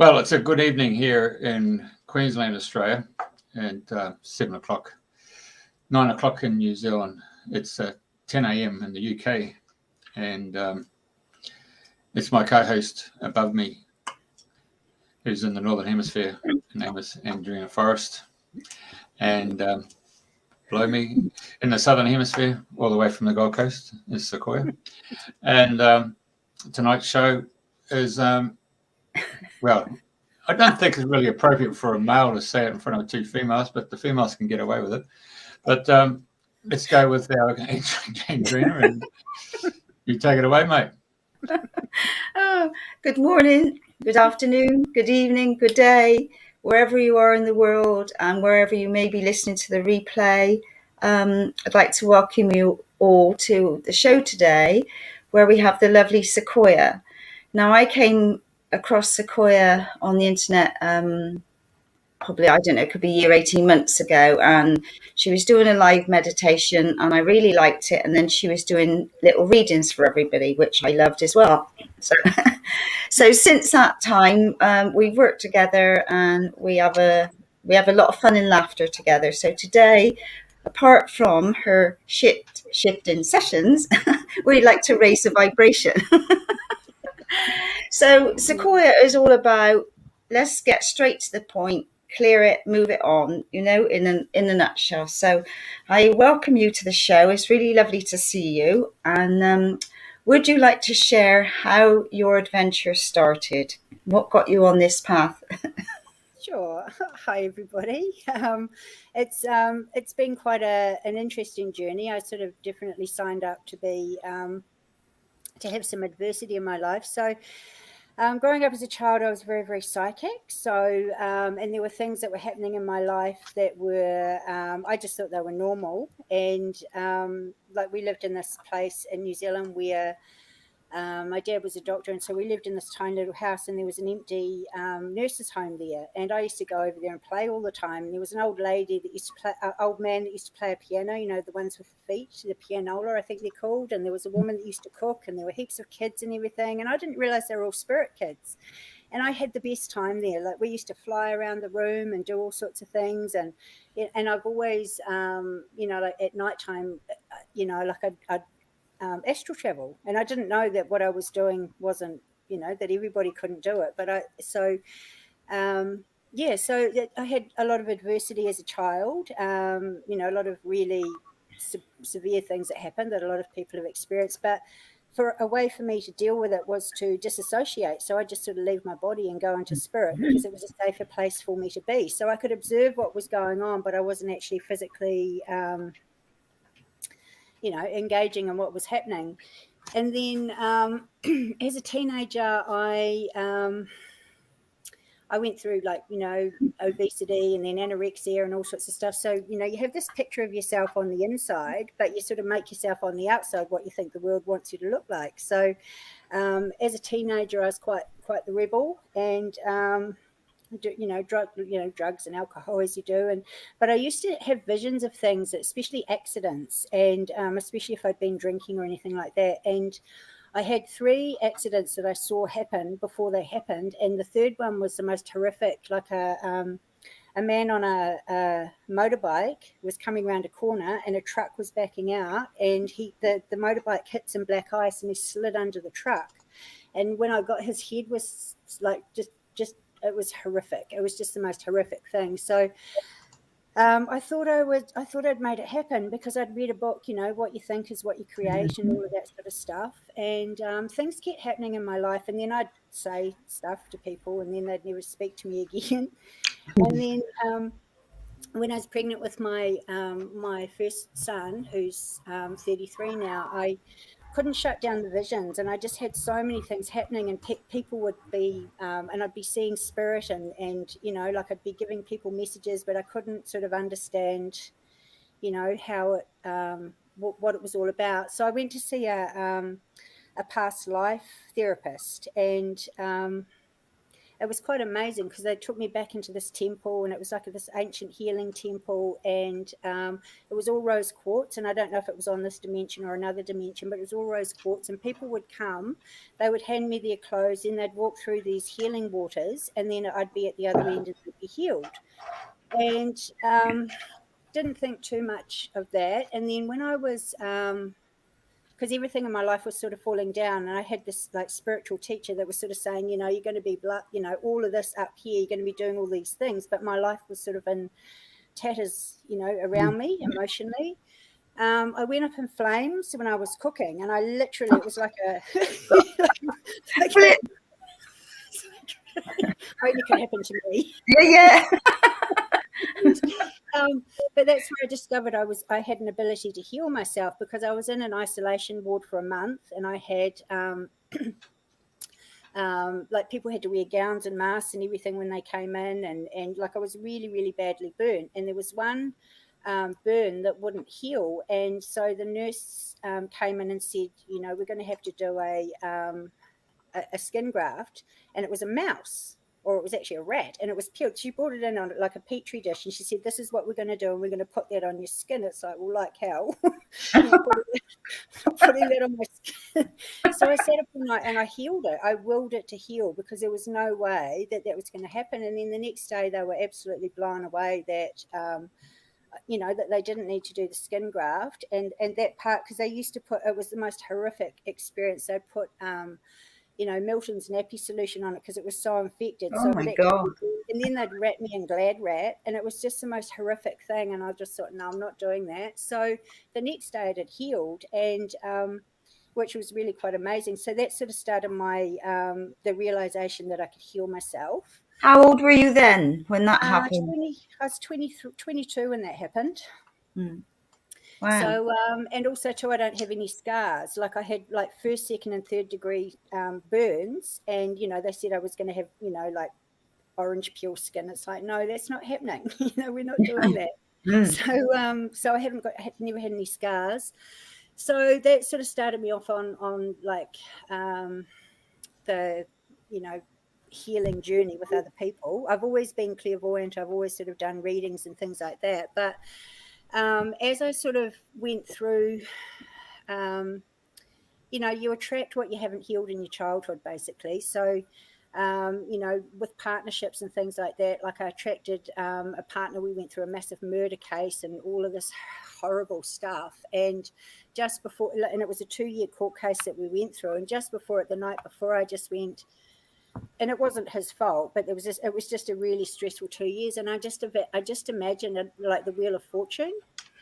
Well, it's a good evening here in Queensland, Australia, and 7 o'clock, 9 o'clock in New Zealand. It's 10 a.m. in the UK, and it's my co-host above me, who's in the Northern Hemisphere. Her name is Andrena, Forrest, and below me in the Southern Hemisphere, all the way from the Gold Coast, is Sequoia. And tonight's show is, well, I don't think it's really appropriate for a male to say it in front of two females, but the females can get away with it. But let's go with our Andrena, and you take it away, mate. Oh, good morning, good afternoon, good evening, good day, wherever you are in the world and wherever you may be listening to the replay. I'd like to welcome you all to the show today, where we have the lovely Sequoia. Now, I came across Sequoia on the internet probably, I don't know, it could be a year, 18 months ago, and she was doing a live meditation and I really liked it. And then she was doing little readings for everybody, which I loved as well. So since that time, we've worked together and we have a lot of fun and laughter together. So today, apart from her shifting sessions, we'd like to raise the vibration. So Sequoia is all about, let's get straight to the point, clear it, move it on, in a nutshell. So I welcome you to the show. It's really lovely to see you. And would you like to share how your adventure started? What got you on this path? Sure. Hi, everybody. It's been quite an interesting journey. I sort of definitely signed up to have some adversity in my life. So growing up as a child, I was very, very psychic. So, and there were things that were happening in my life that were, I just thought they were normal. And like we lived in this place in New Zealand where my dad was a doctor, and so we lived in this tiny little house, and there was an empty nurse's home there. And I used to go over there and play all the time. And there was an old lady that used to play, old man that used to play a piano, the ones with feet, the pianola, I think they're called. And there was a woman that used to cook, and there were heaps of kids and everything. And I didn't realize they were all spirit kids. And I had the best time there. Like, we used to fly around the room and do all sorts of things. And I've always, like at nighttime, I'd astral travel, and I didn't know that what I was doing wasn't, that everybody couldn't do it. But so I had a lot of adversity as a child, a lot of really severe things that happened that a lot of people have experienced. But a way for me to deal with it was to disassociate. So I just sort of leave my body and go into spirit, because it was a safer place for me to be. So I could observe what was going on, but I wasn't actually physically engaging in what was happening. And then as a teenager, I went through obesity and then anorexia and all sorts of stuff. So, you have this picture of yourself on the inside, but you sort of make yourself on the outside what you think the world wants you to look like. So as a teenager, I was quite the rebel, and drugs and alcohol, as you do. But I used to have visions of things, especially accidents, and especially if I'd been drinking or anything like that. And I had 3 accidents that I saw happen before they happened, and the third one was the most horrific. Like a man on a motorbike was coming around a corner, and a truck was backing out, and the motorbike hit some black ice, and he slid under the truck. And when I got, his head was like just it was horrific. It was just the most horrific thing. So I thought I'd made it happen, because I'd read a book, what you think is what you create, and all of that sort of stuff. And things kept happening in my life, and then I'd say stuff to people, and then they'd never speak to me again. And then when I was pregnant with my first son, who's 33 now, I couldn't shut down the visions, and I just had so many things happening, and people would be and I'd be seeing spirit, and like I'd be giving people messages, but I couldn't sort of understand how it what it was all about. So I went to see a past life therapist, and it was quite amazing because they took me back into this temple, and it was like this ancient healing temple, and it was all rose quartz, and I don't know if it was on this dimension or another dimension, but it was all rose quartz, and people would come, they would hand me their clothes, and they'd walk through these healing waters, and then I'd be at the other end and they'd be healed. And didn't think too much of that. And then when I was because everything in my life was sort of falling down, and I had this like spiritual teacher that was sort of saying, you're going to be all of this up here, you're going to be doing all these things, but my life was sort of in tatters, around me emotionally. I went up in flames when I was cooking, and I literally, it was like a only could happen to me. Yeah. But that's where I discovered I had an ability to heal myself, because I was in an isolation ward for a month, and I had like people had to wear gowns and masks and everything when they came in, and like I was really, really badly burnt, and there was one burn that wouldn't heal, and so the nurse came in and said, we're going to have to do a skin graft, and it was a mouse, or it was actually a rat, and it was peeled. She brought it in on like a petri dish, and she said, this is what we're going to do, and we're going to put that on your skin. It's like, well, like hell. Putting that on my skin. So I sat up all night and I healed it. I willed it to heal, because there was no way that was going to happen. And then the next day they were absolutely blown away that that they didn't need to do the skin graft, and that part, because they used to put, it was the most horrific experience, they put Milton's nappy solution on it because it was so infected. Oh my God. And then they'd wrap me in Glad Rat, and it was just the most horrific thing. And I just thought, no, I'm not doing that. So the next day it had healed, and which was really quite amazing. So that sort of started my the realization that I could heal myself. How old were you then when that happened? I was 22 when that happened. Wow. So, and also too, I don't have any scars. Like I had like first, second and third degree burns, and, they said I was going to have, like orange peel skin. It's like, no, that's not happening. We're not doing that. So I never had any scars. So that sort of started me off on like the, healing journey with other people. I've always been clairvoyant. I've always sort of done readings and things like that. But as I sort of went through, you attract what you haven't healed in your childhood, basically. So, with partnerships and things like that, like I attracted a partner, we went through a massive murder case and all of this horrible stuff. And just before, and it was a 2-year court case that we went through. And just before it, the night before, I just went, and it wasn't his fault, but it was just a really stressful 2 years. And I just imagined it like the Wheel of Fortune.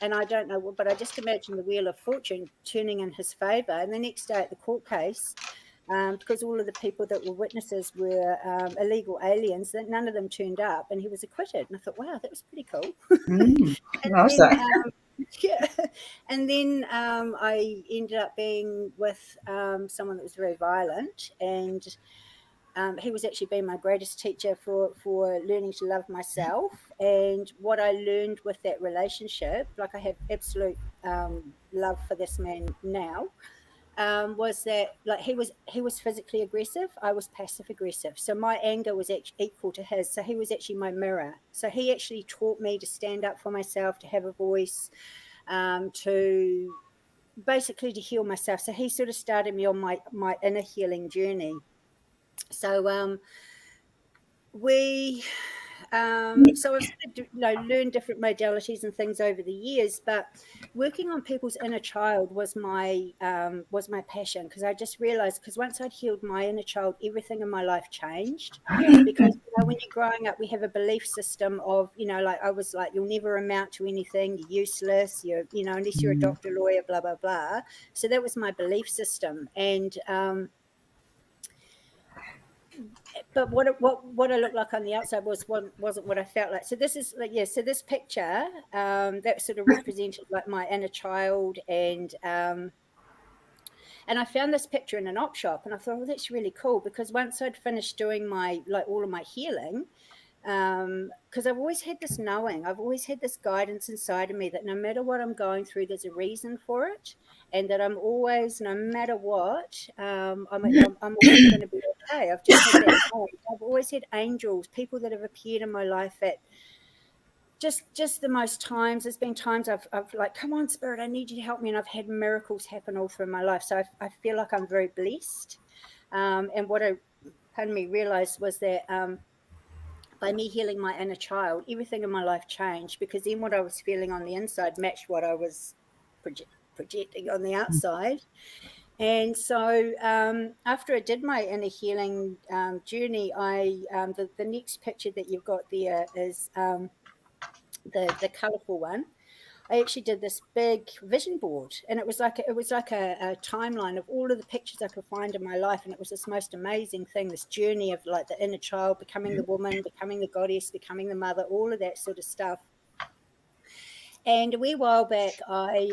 And I don't know, but I just imagined the Wheel of Fortune turning in his favor. And the next day at the court case, because all of the people that were witnesses were illegal aliens, that none of them turned up, and he was acquitted. And I thought, wow, that was pretty cool. Yeah. And then I ended up being with someone that was very violent, and he was actually being my greatest teacher for learning to love myself. And what I learned with that relationship, like I have absolute love for this man now, was that like he was physically aggressive, I was passive aggressive. So my anger was actually equal to his. So he was actually my mirror. So he actually taught me to stand up for myself, to have a voice, to basically to heal myself. So he sort of started me on my inner healing journey. So so I've learned different modalities and things over the years, but working on people's inner child was my passion, because I just realized, because once I'd healed my inner child, everything in my life changed. Because when you're growing up, we have a belief system of, like I was like, you'll never amount to anything, you're useless, unless you're a doctor, lawyer, blah blah blah. So that was my belief system. And but what I looked like on the outside wasn't what I felt like. So this is like, so this picture that sort of represented like my inner child, and I found this picture in an op shop, and I thought, well, that's really cool, because once I'd finished doing all of my healing, because I've always had this knowing, I've always had this guidance inside of me that no matter what I'm going through, there's a reason for it, and that I'm always, no matter what, I'm always going to be okay. I've just had that knowing. I've always had angels, people that have appeared in my life at just the most times. There's been times I've like, come on, Spirit, I need you to help me, and I've had miracles happen all through my life. So I feel like I'm very blessed. And what I realized was that by me healing my inner child, everything in my life changed, because then what I was feeling on the inside matched what I was projecting on the outside. And so after I did my inner healing journey, the next picture that you've got there is the colourful one. I actually did this big vision board, and it was like a timeline of all of the pictures I could find in my life, and it was this most amazing thing, this journey of like the inner child, becoming the woman, becoming the goddess, becoming the mother, all of that sort of stuff. And a wee while back, I've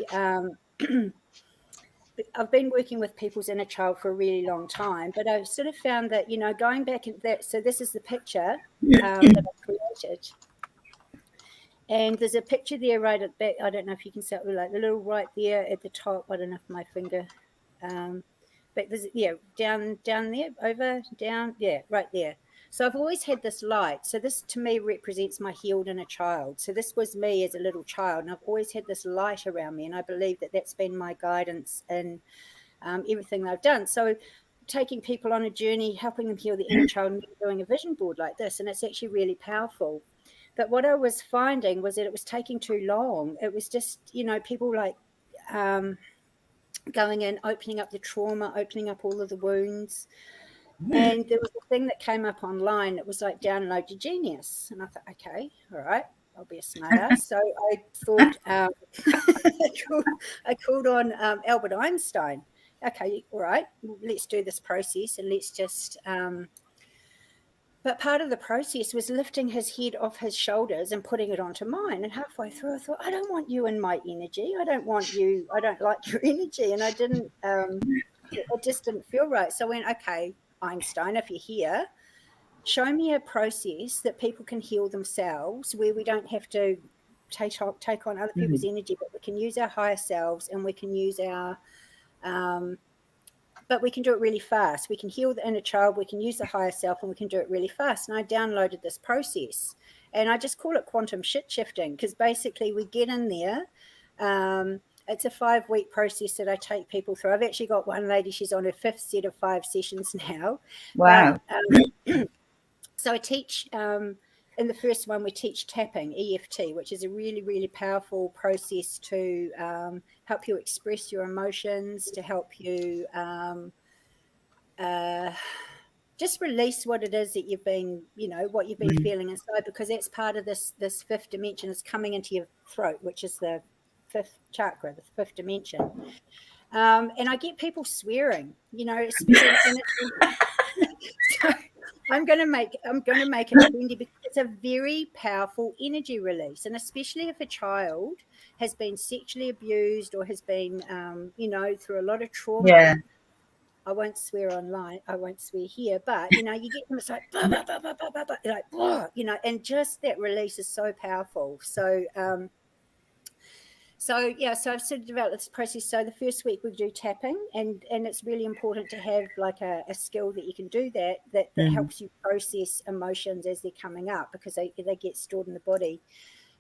been working with people's inner child for a really long time, but I sort of found that, going back in that, so this is the picture that I created. And there's a picture there right at the back. I don't know if you can see it, like the little right there at the top. I don't know if my finger, but there's, down there, over, down, right there. So I've always had this light. So this to me represents my healed inner child. So this was me as a little child, and I've always had this light around me, and I believe that that's been my guidance in everything that I've done. So taking people on a journey, helping them heal the inner child, and doing a vision board like this, and it's actually really powerful. But what I was finding was that it was taking too long. It was just, people like going in, opening up the trauma, opening up all of the wounds. And there was a thing that came up online. It was like, download your genius. And I thought, okay, all right, I'll be a smart ass. So I thought, I called on Albert Einstein. Okay, all right, let's do this process, and let's just... But part of the process was lifting his head off his shoulders and putting it onto mine. And halfway through, I thought, I don't want you in my energy. I don't want you. I don't like your energy. And I didn't, it just didn't feel right. So I went, okay, Einstein, if you're here, show me a process that people can heal themselves, where we don't have to take on other people's energy, but we can use our higher selves, and we can use our... but we can do it really fast. We can heal the inner child, we can use the higher self, and we can do it really fast. And I downloaded this process, and I just call it quantum shit shifting, because basically we get in there. It's a 5-week process that I take people through. I've actually got one lady, she's on her 5th set of 5 sessions now. Wow. But, so I teach... in the first one, we teach tapping, EFT, which is a really, really powerful process to help you express your emotions, to help you just release what it is that you've been, what you've been feeling inside, because that's part of this 5th dimension is coming into your throat, which is the 5th chakra, the 5th dimension. And I get people swearing, especially, so I'm going to make it trendy, because it's a very powerful energy release. And especially if a child has been sexually abused or has been, through a lot of trauma. Yeah. I won't swear online. I won't swear here. But, you get them, it's like, blah, blah, blah, blah, blah, blah, blah, like, blah, and just that release is so powerful. So, So I've sort of developed this process. So the first week we do tapping, and it's really important to have like a skill that you can do that helps you process emotions as they're coming up, because they get stored in the body.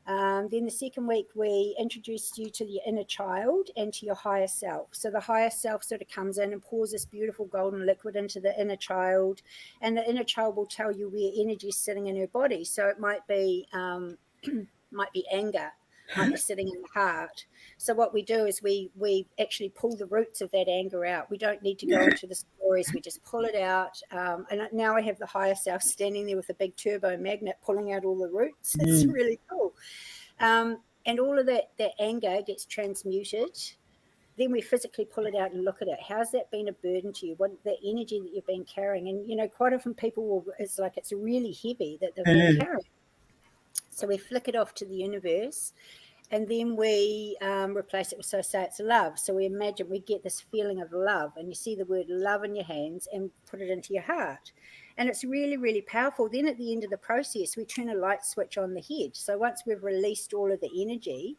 Then the second week we introduce you to your inner child and to your higher self. So the higher self sort of comes in and pours this beautiful golden liquid into the inner child, and the inner child will tell you where energy is sitting in her body. So it might be anger, might be sitting in the heart. So what we do is we actually pull the roots of that anger out. We don't need to go into the stories. We just pull it out. And now I have the higher self standing there with a big turbo magnet pulling out all the roots. It's really cool. And all of that anger gets transmuted. Then we physically pull it out and look at it. How's that been a burden to you? What the energy that you've been carrying? And quite often people it's like it's really heavy that they've been carrying. So we flick it off to the universe, And then we replace it with, so say it's love. So we imagine we get this feeling of love, and you see the word love in your hands and put it into your heart. And it's really, really powerful. Then at the end of the process, we turn a light switch on the head. So once we've released all of the energy,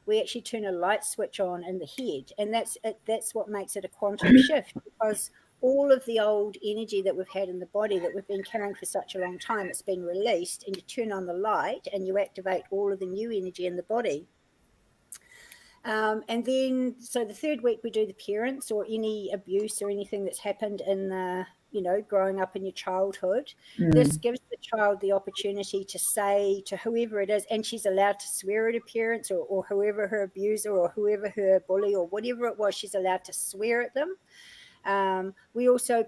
we actually turn a light switch on in the head. And that's what makes it a quantum shift, because all of the old energy that we've had in the body that we've been carrying for such a long time, it's been released, and you turn on the light and you activate all of the new energy in the body. And then, so the third week we do the parents or any abuse or anything that's happened in the, growing up in your childhood. This gives the child the opportunity to say to whoever it is, and she's allowed to swear at her parents or whoever her abuser or whoever her bully or whatever it was, she's allowed to swear at them. We also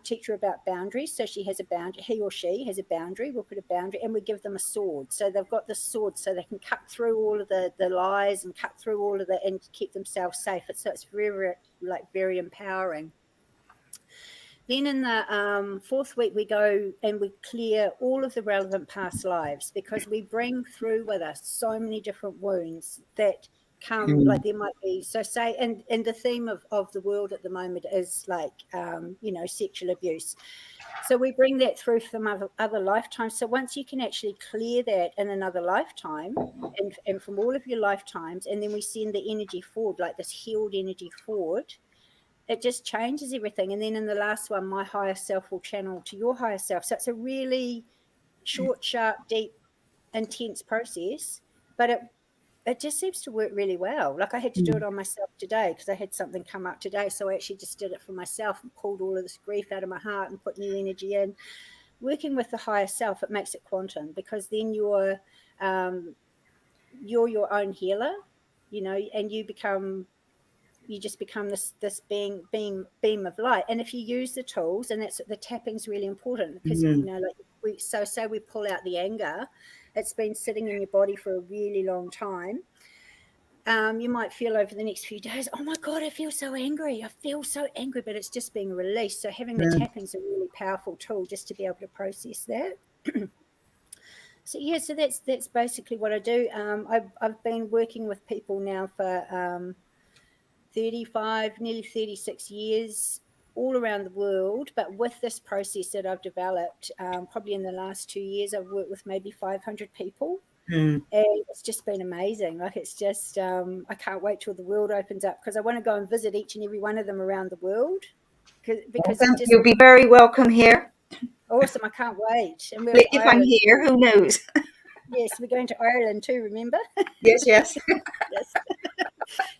teach her about boundaries. So she has a boundary, he or she has a boundary. We'll put a boundary, and we give them a sword. So they've got the sword so they can cut through all of the lies and cut through all of and keep themselves safe. So it's very, very empowering. Then in the fourth week, we go and we clear all of the relevant past lives, because we bring through with us so many different wounds that come, like there might be, so say, and the theme of the world at the moment is like, sexual abuse. So we bring that through from other lifetimes. So once you can actually clear that in another lifetime and from all of your lifetimes, and then we send the energy forward, like this healed energy forward, it just changes everything. And then in the last one, my higher self will channel to your higher self. So it's a really short, sharp, deep, intense process, but it just seems to work really well. Like I had to do it on myself today because I had something come up today. So I actually just did it for myself and pulled all of this grief out of my heart and put new energy in. Working with the higher self, it makes it quantum, because then you're your own healer, and you just become this beam of light. And if you use the tools, and that's the tapping's really important, because say we pull out the anger, it's been sitting in your body for a really long time. You might feel over the next few days, oh my God, I feel so angry, but it's just being released. So having the tapping's a really powerful tool just to be able to process that. So that's basically what I do. I've been working with people now for 35, nearly 36 years, all around the world. But with this process that I've developed, probably in the last 2 years, I've worked with maybe 500 people. And it's just been amazing. Like it's just, I can't wait till the world opens up, because I want to go and visit each and every one of them around the world. Because you'll be very welcome here. Awesome. I can't wait. And if I'm here, who knows? Yes, we're going to Ireland too, remember? Yes. Yes.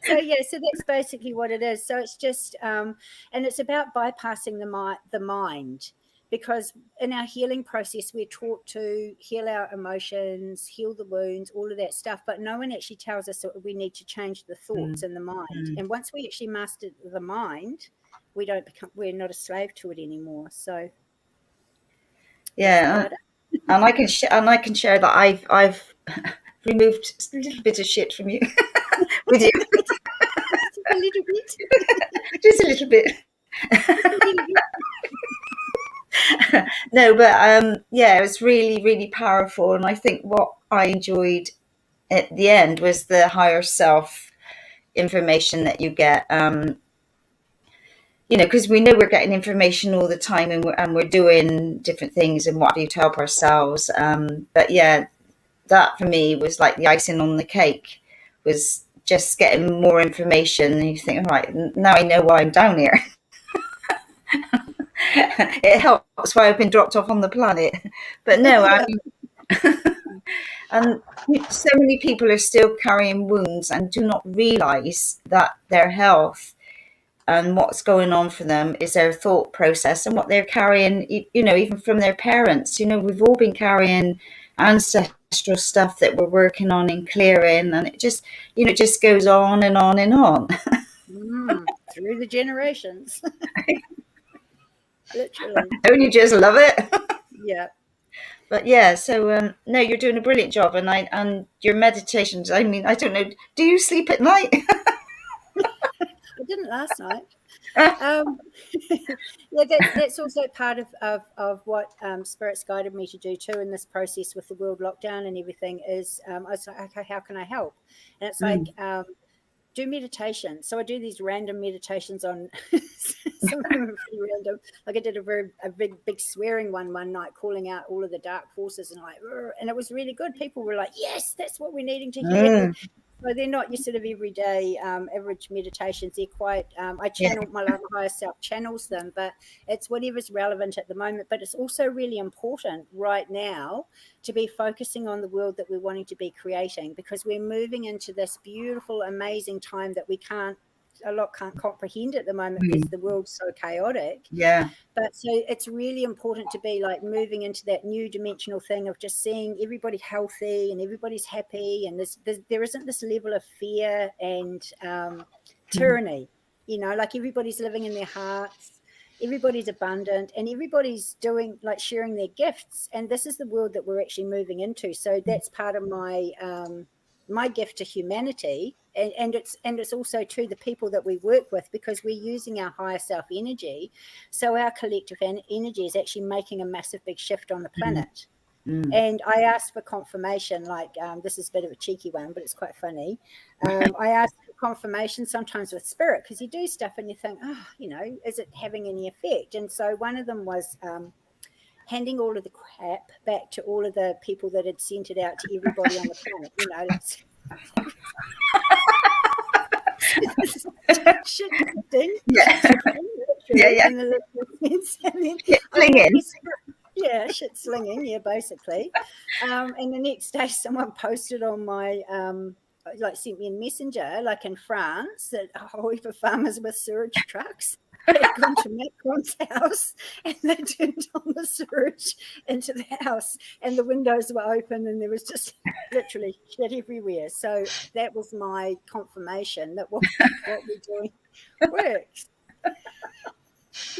So that's basically what it is. So it's just, and it's about bypassing the mind, because in our healing process, we're taught to heal our emotions, heal the wounds, all of that stuff. But no one actually tells us that we need to change the thoughts in the mind. And once we actually master the mind, we're not a slave to it anymore. So yeah, and I can share that I've removed a little bit of shit from you with you. Just a little bit. Just a little bit. No, but it was really, really powerful. And I think what I enjoyed at the end was the higher self information that you get. Because we know we're getting information all the time, and we're doing different things and what do you help ourselves. But yeah, that for me was like the icing on the cake, was just getting more information. And you think, all right, now I know why I'm down here. It helps why I've been dropped off on the planet. But no, and so many people are still carrying wounds and do not realize that their health and what's going on for them is their thought process and what they're carrying, even from their parents. We've all been carrying ancestral stuff that we're working on and clearing, and it just goes on and on and on. Through the generations. Literally. Don't you just love it? Yeah. But yeah, so no, you're doing a brilliant job, and your meditations. I mean, I don't know. Do you sleep at night? I didn't last night. Yeah, that's also part of what Spirit's guided me to do too in this process with the world lockdown and everything is I was like, okay, how can I help? And it's like, do meditation. So I do these random meditations on, some of them are pretty random. Like I did a big swearing one night, calling out all of the dark forces and like, and it was really good. People were like, yes, that's what we're needing to hear. So they're not your sort of everyday average meditations. They're quite, I channel, my higher self channels them, but it's whatever's relevant at the moment. But it's also really important right now to be focusing on the world that we're wanting to be creating, because we're moving into this beautiful, amazing time that a lot can't comprehend at the moment because the world's so chaotic. Yeah. But so it's really important to be like moving into that new dimensional thing of just seeing everybody healthy and everybody's happy, and there isn't this level of fear and tyranny, like everybody's living in their hearts, everybody's abundant, and everybody's doing like sharing their gifts, and this is the world that we're actually moving into. So that's part of my gift to humanity, and it's also to the people that we work with, because we're using our higher self energy. So our collective energy is actually making a massive big shift on the planet. And I asked for confirmation, like this is a bit of a cheeky one, but it's quite funny. I asked for confirmation sometimes with Spirit, because you do stuff and you think, is it having any effect? And so one of them was handing all of the crap back to all of the people that had sent it out to everybody on the planet, shit, Yeah. in the literal sense. And then Slinging. Yeah, shit slinging, yeah, basically. And the next day someone posted on my sent me a messenger, like in France, that a whole heap of farmers with sewage trucks had gone to Macron's house, and they turned on the sewage into the house, and the windows were open, and there was just literally shit everywhere. So that was my confirmation that what we're doing works.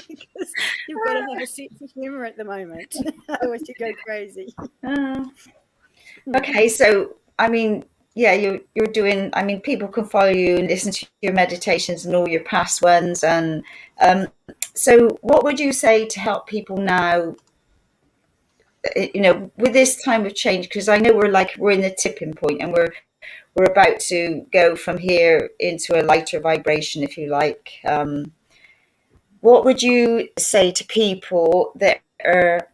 Because you've got to have a sense of humour at the moment, otherwise you go crazy. Okay, so I mean, yeah, you're doing. I mean, people can follow you and listen to your meditations and all your past ones. And so, what would you say to help people now? With this time of change, because I know we're in the tipping point, and we're about to go from here into a lighter vibration, if you like. What would you say to people that are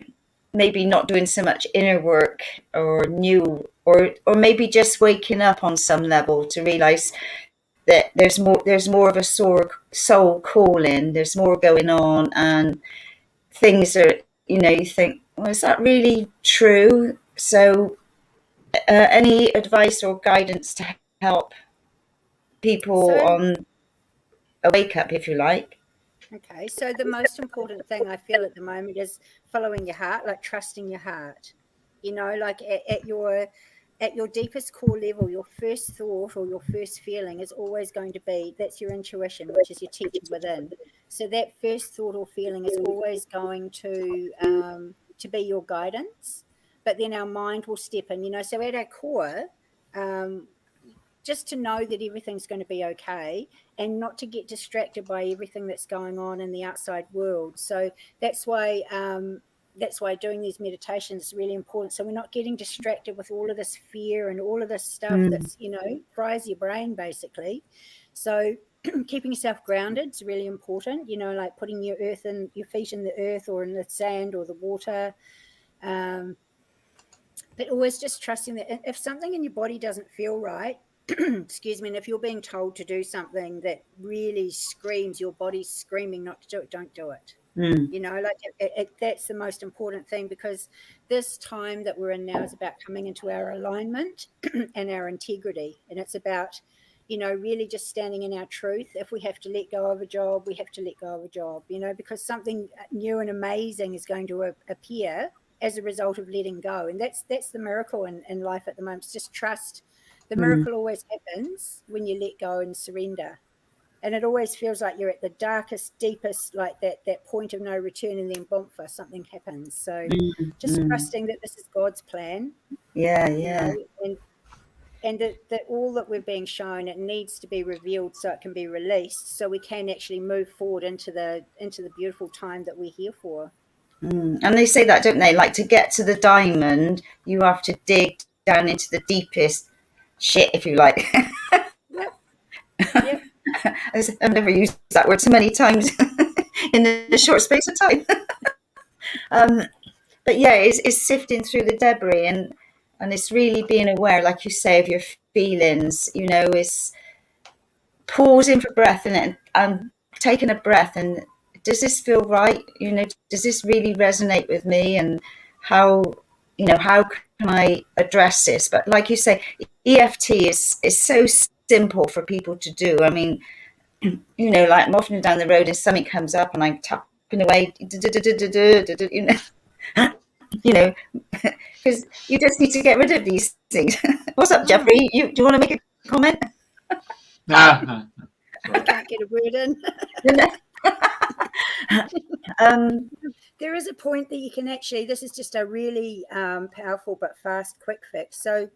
maybe not doing so much inner work or new, or maybe just waking up on some level to realize that there's more of a soul calling, there's more going on, and things are, you think, well, is that really true? So any advice or guidance to help people on a wake up, if you like? Okay, so the most important thing I feel at the moment is following your heart, like trusting your heart. Like at your deepest core level, your first thought or your first feeling is always going to be, that's your intuition, which is your teacher within. So that first thought or feeling is always going to be your guidance. But then our mind will step in. So at our core, just to know that everything's going to be okay, and not to get distracted by everything that's going on in the outside world. So that's why doing these meditations is really important. So we're not getting distracted with all of this fear and all of this stuff that's, fries your brain basically. So keeping yourself grounded is really important, like putting your feet in the earth or in the sand or the water. But always just trusting that if something in your body doesn't feel right, excuse me, and if you're being told to do something that really screams, your body's screaming not to do it, don't do it. That's the most important thing, because this time that we're in now is about coming into our alignment and our integrity. And it's about, really just standing in our truth. If we have to let go of a job, we have to let go of a job, because something new and amazing is going to appear as a result of letting go. And that's the miracle in life at the moment. It's just trust. The miracle always happens when you let go and surrender. And it always feels like you're at the darkest, deepest, like that point of no return, and then boom, something happens. So just trusting that this is God's plan. Yeah. that all that we're being shown, it needs to be revealed so it can be released, so we can actually move forward into the beautiful time that we're here for. And they say that, don't they? Like, to get to the diamond, you have to dig down into the deepest shit, if you like. Yep. I've never used that word so many times in a short space of time. But yeah, it's sifting through the debris, and it's really being aware, like you say, of your feelings. You know, it's pausing for breath and taking a breath, and does this feel right? You know, does this really resonate with me? And how can I address this? But like you say, EFT is so simple for people to do. I mean, you know, like I'm often down the road and something comes up and I'm tapping away, you know, you know, because you just need to get rid of these things. What's up, Jeffrey? Do you want to make a comment? No. I can't get a word in. There is a point that you can actually, this is just a really powerful but fast quick fix. So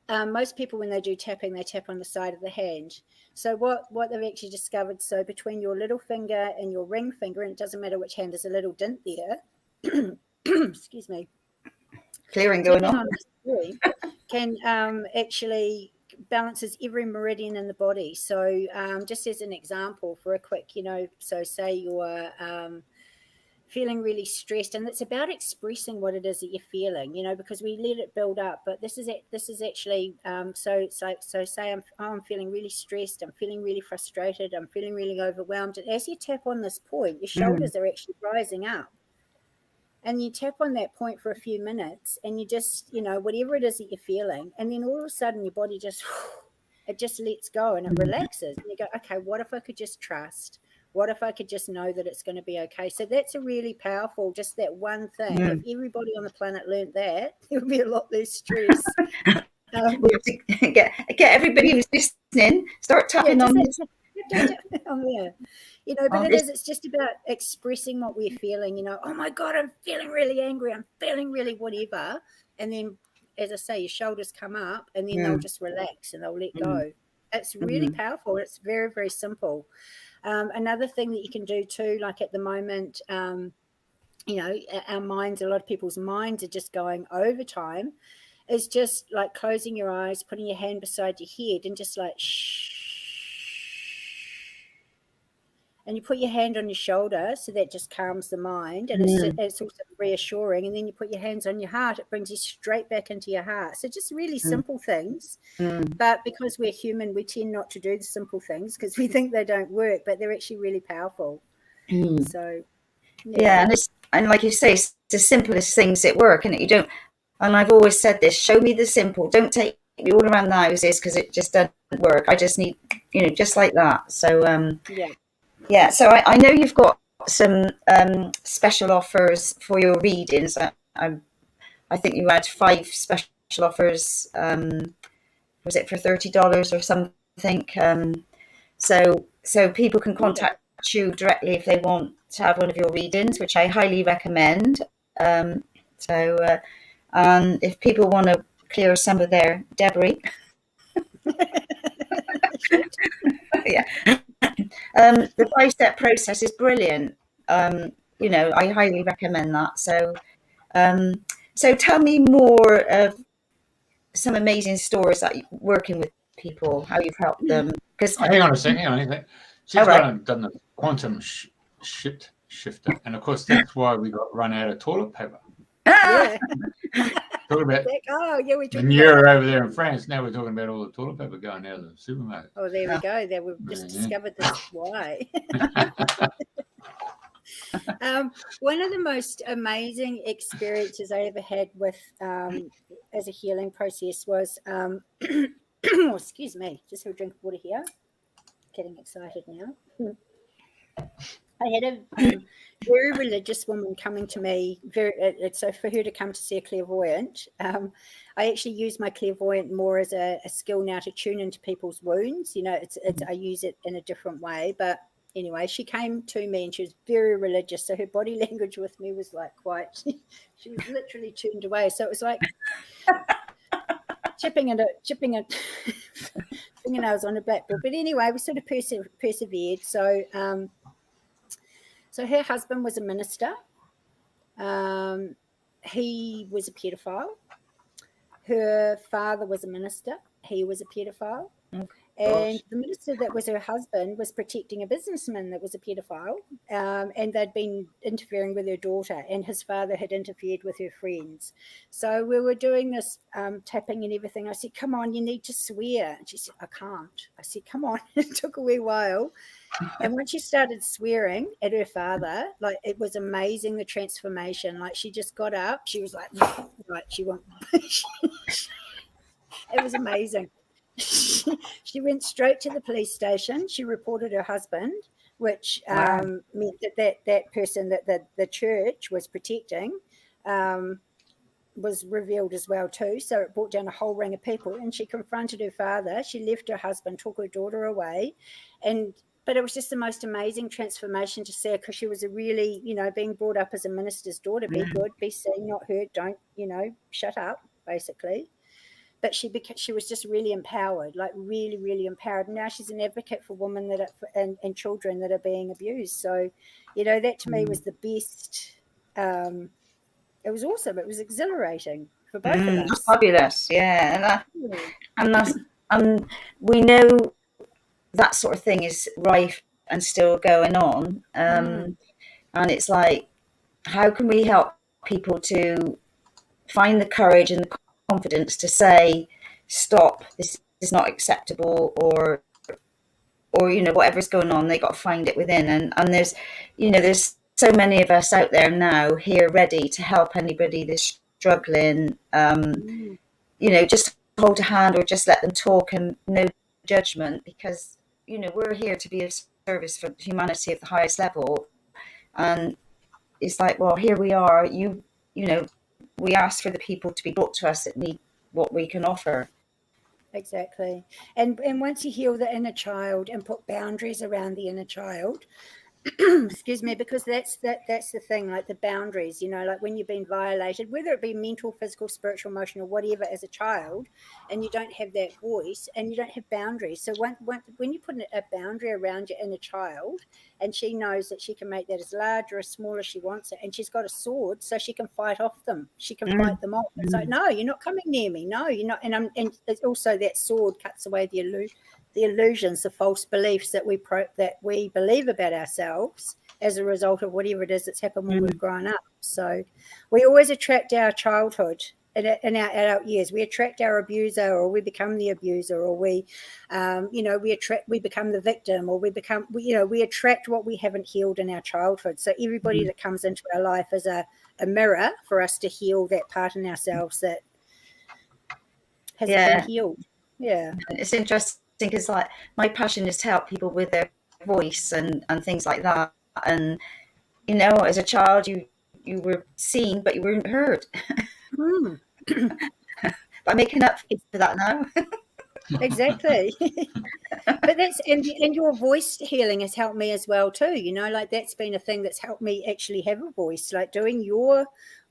most people, when they do tapping, they tap on the side of the hand. So what they've actually discovered, so between your little finger and your ring finger, and it doesn't matter which hand, there's a little dent there. Excuse me. Clearing going on. Can actually balances every meridian in the body. So just as an example, for a quick, you know, so say you're feeling really stressed, and it's about expressing what it is that you're feeling, you know, because we let it build up. But this is actually so say I'm feeling really stressed, I'm feeling really frustrated, I'm feeling really overwhelmed, and as you tap on this point, your shoulders are actually rising up, and you tap on that point for a few minutes, and you just, you know, whatever it is that you're feeling, and then all of a sudden your body just it just lets go and it relaxes, and you go, okay, what if I could just trust? What if I could just know that it's going to be okay? So that's a really powerful, just that one thing. If everybody on the planet learned that, there would be a lot less stress. We have to get everybody who's listening, start tapping on this. On there. You know, but it's just about expressing what we're feeling, you know, oh my God, I'm feeling really angry, I'm feeling really whatever. And then, as I say, your shoulders come up, and then they'll just relax and they'll let go. It's really powerful. It's very, very simple. Another thing that you can do too, like at the moment, you know, our minds, a lot of people's minds are just going overtime, is just like closing your eyes, putting your hand beside your head, and just like shh. And you put your hand on your shoulder, so that just calms the mind, and it's also reassuring. And then you put your hands on your heart, it brings you straight back into your heart. So just really simple things. But because we're human, we tend not to do the simple things because we think they don't work, but they're actually really powerful. So yeah, and like you say, it's the simplest things that work, and you don't. And I've always said this: show me the simple. Don't take me all around the houses, because it just doesn't work. I just need, you know, just like that. So yeah. So I know you've got some special offers for your readings. I think you had 5 special offers. Was it for $30 or something? So people can contact you directly if they want to have one of your readings, which I highly recommend. And if people want to clear some of their debris, yeah. The 5-step process is brilliant. You know, I highly recommend that. So tell me more of some amazing stories that you're working with people, how you've helped them. Because hang on a second. She's done the quantum shifter, and of course that's why we got run out of toilet paper. yeah. Talking about we when you're over there in France, now we're talking about all the toilet paper going out of the supermarket. Oh, there we go. There we've just discovered this why. One of the most amazing experiences I ever had with as a healing process was excuse me, just have a drink of water here. Getting excited now. I had a very religious woman coming to me. So for her to come to see a clairvoyant, I actually use my clairvoyant more as a skill now to tune into people's wounds. You know, I use it in a different way. But anyway, she came to me and she was very religious. So her body language with me was like quite. She was literally tuned away. So it was like. chipping fingernails on a blackboard. But anyway, we sort of persevered. So her husband was a minister. He was a paedophile. Her father was a minister. He was a paedophile. And the minister that was her husband was protecting a businessman that was a paedophile, and they'd been interfering with her daughter, and his father had interfered with her friends. So we were doing this tapping and everything. I said, come on, you need to swear. And she said, I can't. I said, come on. It took a wee while. And when she started swearing at her father, like, it was amazing, the transformation. Like, she just got up. She was like, right, she went. It was amazing. She went straight to the police station. She reported her husband, which meant that person that the church was protecting was revealed as well too. So it brought down a whole ring of people, and she confronted her father. She left her husband, took her daughter away, but it was just the most amazing transformation to see her, because she was a really, being brought up as a minister's daughter. Be good, be seen, not heard. Don't, shut up, basically. But she was just really empowered, like really, really empowered. And now she's an advocate for women and children that are being abused. So, that to me was the best. It was awesome. It was exhilarating for both of us. Fabulous, yeah. And we know that sort of thing is rife and still going on. And it's like, how can we help people to find the courage and the confidence to say, stop, this is not acceptable, or whatever's going on, they got to find it within. And there's so many of us out there now here ready to help anybody that's struggling, just hold a hand or just let them talk, and no judgment, because we're here to be of service for humanity at the highest level. And it's like, well, here we are, we ask for the people to be brought to us that need what we can offer. Exactly. And once you heal the inner child and put boundaries around the inner child, excuse me, because that's the thing, like the boundaries, like when you've been violated, whether it be mental, physical, spiritual, emotional, whatever, as a child, and you don't have that voice and you don't have boundaries. So when you put a boundary around your inner child, and she knows that she can make that as large or as small as she wants it, and she's got a sword, so she can fight off them. She can fight them off. It's like, no, you're not coming near me. No, you're not. And it's also that sword cuts away the illusions, the false beliefs that we believe about ourselves as a result of whatever it is that's happened when we've grown up. So we always attract our childhood in our adult years. We attract our abuser, or we become the abuser, or we become the victim, or we attract what we haven't healed in our childhood. So everybody that comes into our life is a mirror for us to heal that part in ourselves that hasn't been healed. Yeah. And it's interesting, because like my passion is to help people with their voice and things like that. And as a child, you were seen, but you weren't heard. But I'm making up for that now. Exactly. But and your voice healing has helped me as well too, like that's been a thing that's helped me actually have a voice, like doing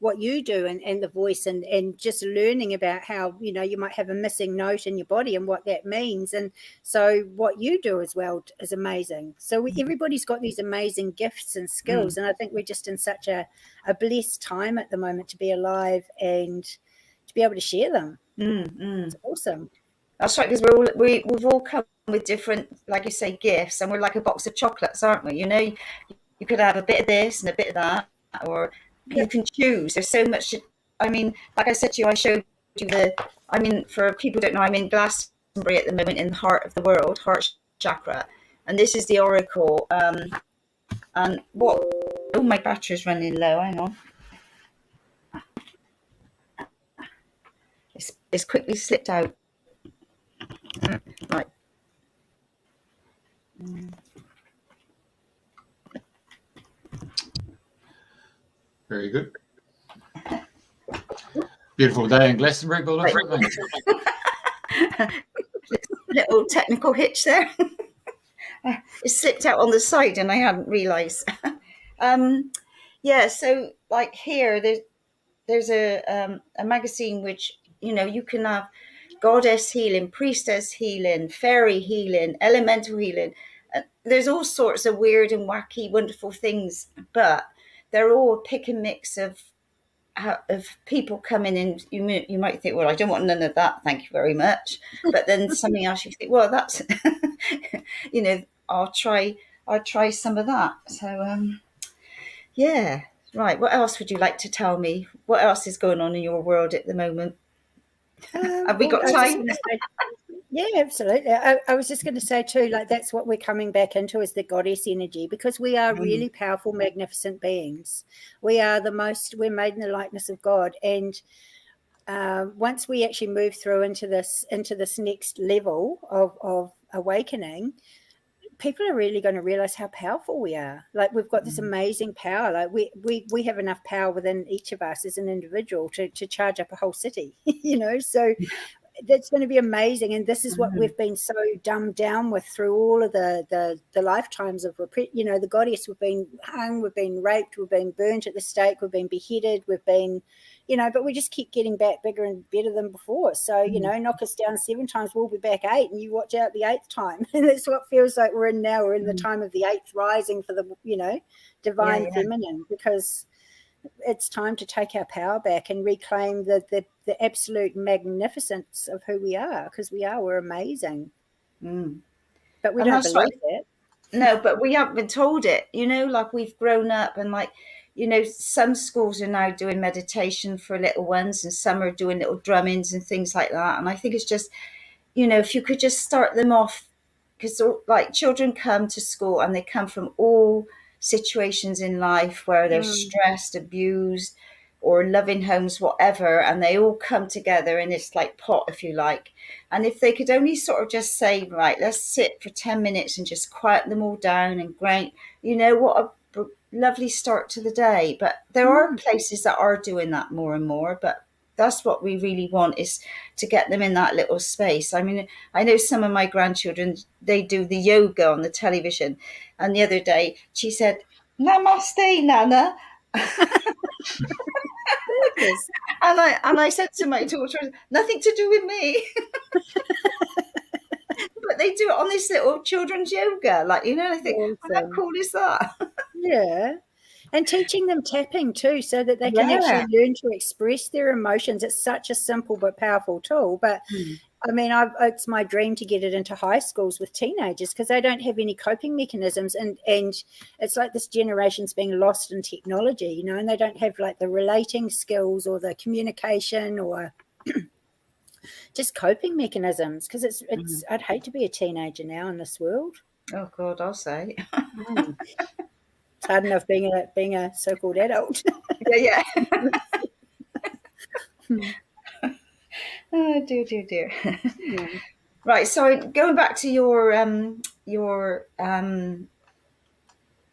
what you do and the voice, and just learning about how you might have a missing note in your body and what that means. And so what you do as well is amazing. So everybody's got these amazing gifts and skills, and I think we're just in such a blessed time at the moment to be alive and to be able to share them. It's awesome. That's right, because we've all come with different, like you say, gifts, and we're like a box of chocolates, aren't we? You could have a bit of this and a bit of that, or you can choose. There's so much. Like I said to you, I showed you for people who don't know, I'm in Glastonbury at the moment, in the heart of the world, heart chakra, and this is the oracle. And what? Oh, my battery's running low. Hang on. It's quickly slipped out. Right. Very good. Beautiful day in Glastonbury, Little technical hitch there. It slipped out on the side and I hadn't realised. So like here, there's a magazine which you can have goddess healing, priestess healing, fairy healing, elemental healing. There's all sorts of weird and wacky, wonderful things, but they're all a pick and mix of people coming in. You might think, well, I don't want none of that, thank you very much. But then something else you think, well, that's I'll try some of that. So yeah, right. What else would you like to tell me? What else is going on in your world at the moment? Have we got time? Yeah, absolutely. I was just going to say too, like that's what we're coming back into is the goddess energy, because we are really powerful, magnificent beings. We're made in the likeness of God. And once we actually move through into this next level of awakening, people are really going to realize how powerful we are. Like we've got this amazing power. Like we have enough power within each of us as an individual to charge up a whole city, so that's going to be amazing. And this is what we've been so dumbed down with through all of the lifetimes of the goddess. We've been hung, we've been raped, we've been burnt at the stake, we've been beheaded, we've been, but we just keep getting back bigger and better than before. So, knock us down 7 times, we'll be back 8, and you watch out the 8th time. And that's what feels like we're in now. We're in the time of the 8th rising for the, divine feminine, because it's time to take our power back and reclaim the absolute magnificence of who we are, because we're amazing. But we don't believe that. No, but we haven't been told it, like we've grown up and some schools are now doing meditation for little ones and some are doing little drummings and things like that. And I think it's just, if you could just start them off, because like children come to school and they come from all situations in life where they're stressed, abused, or loving homes, whatever, and they all come together in this like pot, if you like. And if they could only sort of just say, right, let's sit for 10 minutes and just quiet them all down and great, what a lovely start to the day. But there are places that are doing that more and more, but that's what we really want, is to get them in that little space. I mean, I know some of my grandchildren, they do the yoga on the television. And the other day she said, "Namaste, Nana." And I said to my daughter, nothing to do with me. But they do it on this little children's yoga. Like, I think, how cool is that? Yeah. And teaching them tapping too, so that they can actually learn to express their emotions. It's such a simple but powerful tool. But I mean, it's my dream to get it into high schools with teenagers, because they don't have any coping mechanisms. And it's like this generation's being lost in technology, and they don't have like the relating skills or the communication or just coping mechanisms. Because it's I'd hate to be a teenager now in this world. Oh, God, I'll say. It's hard enough being a so-called adult. Yeah. Oh, dear. Right. So going back to your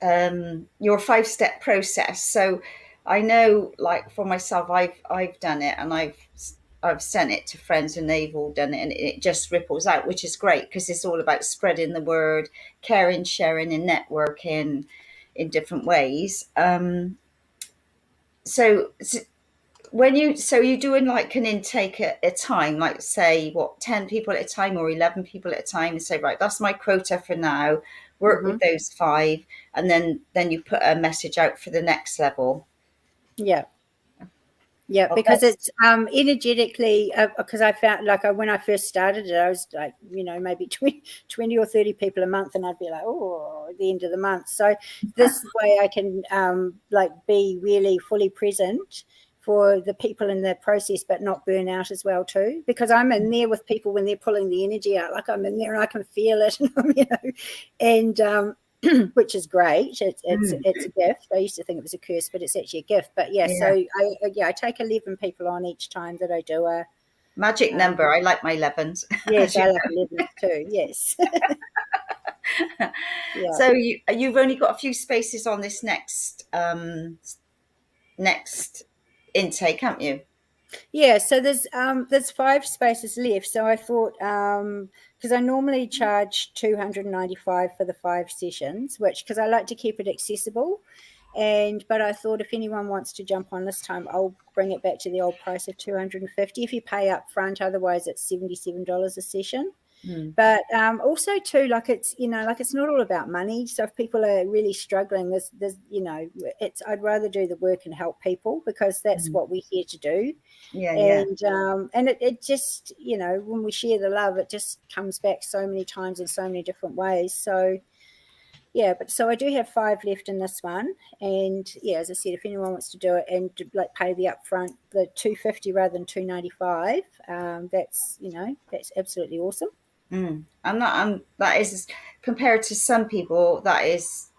5-step process. So I know, like for myself, I've done it, and I've sent it to friends, and they've all done it, and it just ripples out, which is great, because it's all about spreading the word, caring, sharing, and networking in different ways. So you're doing like an intake at a time, like say 10 people at a time or 11 people at a time, and say, right, that's my quota for now, work with those 5, and then you put a message out for the next level. Yeah, because it's energetically, because I found, like, when I first started it, I was like, maybe 20 or 30 people a month, and I'd be like, oh, at the end of the month. So this way I can be really fully present for the people in the process, but not burn out as well too, because I'm in there with people when they're pulling the energy out, like I'm in there and I can feel it, and which is great. It's a gift. I used to think it was a curse, but it's actually a gift. But so I take 11 people on each time that I do a magic number. I like my 11s. Yes, I like 11s too. Yes. So you've only got a few spaces on this next intake, haven't you? Yeah, so there's 5 spaces left. So I thought, because I normally charge $295 for the 5 sessions, because I like to keep it accessible, But I thought if anyone wants to jump on this time, I'll bring it back to the old price of $250 if you pay up front. Otherwise, it's $77 a session. But also too, like it's it's not all about money. So if people are really struggling, there's I'd rather do the work and help people, because that's what we're here to do. And it just, when we share the love, it just comes back so many times in so many different ways. So yeah, but so I do have 5 left in this one, and yeah, as I said, if anyone wants to do it and like pay the upfront, the $250 rather than $295, that's absolutely awesome. That is, compared to some people, that is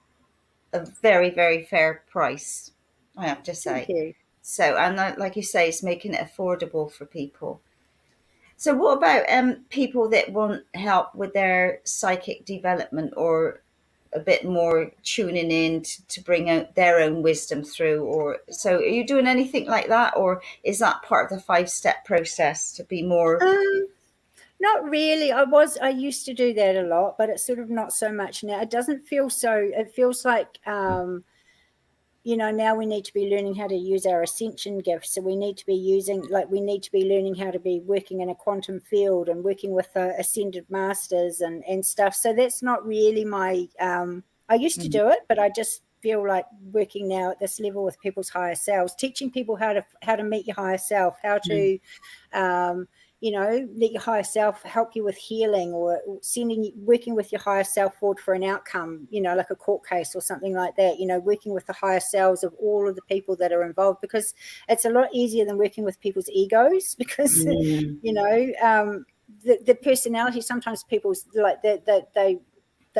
a very, very fair price, I have to say. Thank you. So, and like you say, it's making it affordable for people. So what about people that want help with their psychic development, or a bit more tuning in to bring out their own wisdom through? Or so are you doing anything like that, or is that part of the 5-step process to be more? Not really. I used to do that a lot, but it's sort of not so much now. It doesn't feel so. It feels like now we need to be learning how to use our ascension gifts. So we need to be learning how to be working in a quantum field and working with ascended masters and stuff. So that's not really my, I used to do it, but I just feel like working now at this level with people's higher selves, teaching people how to meet your higher self, how to, let your higher self help you with healing, or working with your higher self forward for an outcome, like a court case or something like that, working with the higher selves of all of the people that are involved, because it's a lot easier than working with people's egos, because, the personality, sometimes people's like that they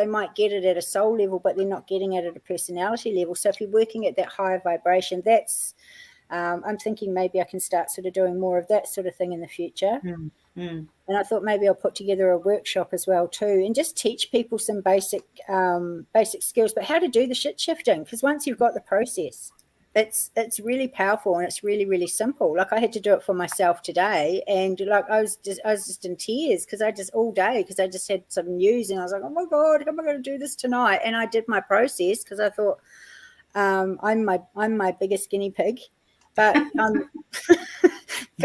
might get it at a soul level, but they're not getting it at a personality level. So if you're working at that higher vibration, that's, I'm thinking maybe I can start sort of doing more of that sort of thing in the future. And I thought maybe I'll put together a workshop as well too, and just teach people some basic skills, but how to do the shit shifting, because once you've got the process, it's really powerful, and it's really, really simple. Like I had to do it for myself today, and like I was just in tears because I just had some news, and I was like, oh my God, how am I going to do this tonight? And I did my process because I thought I'm my biggest guinea pig. But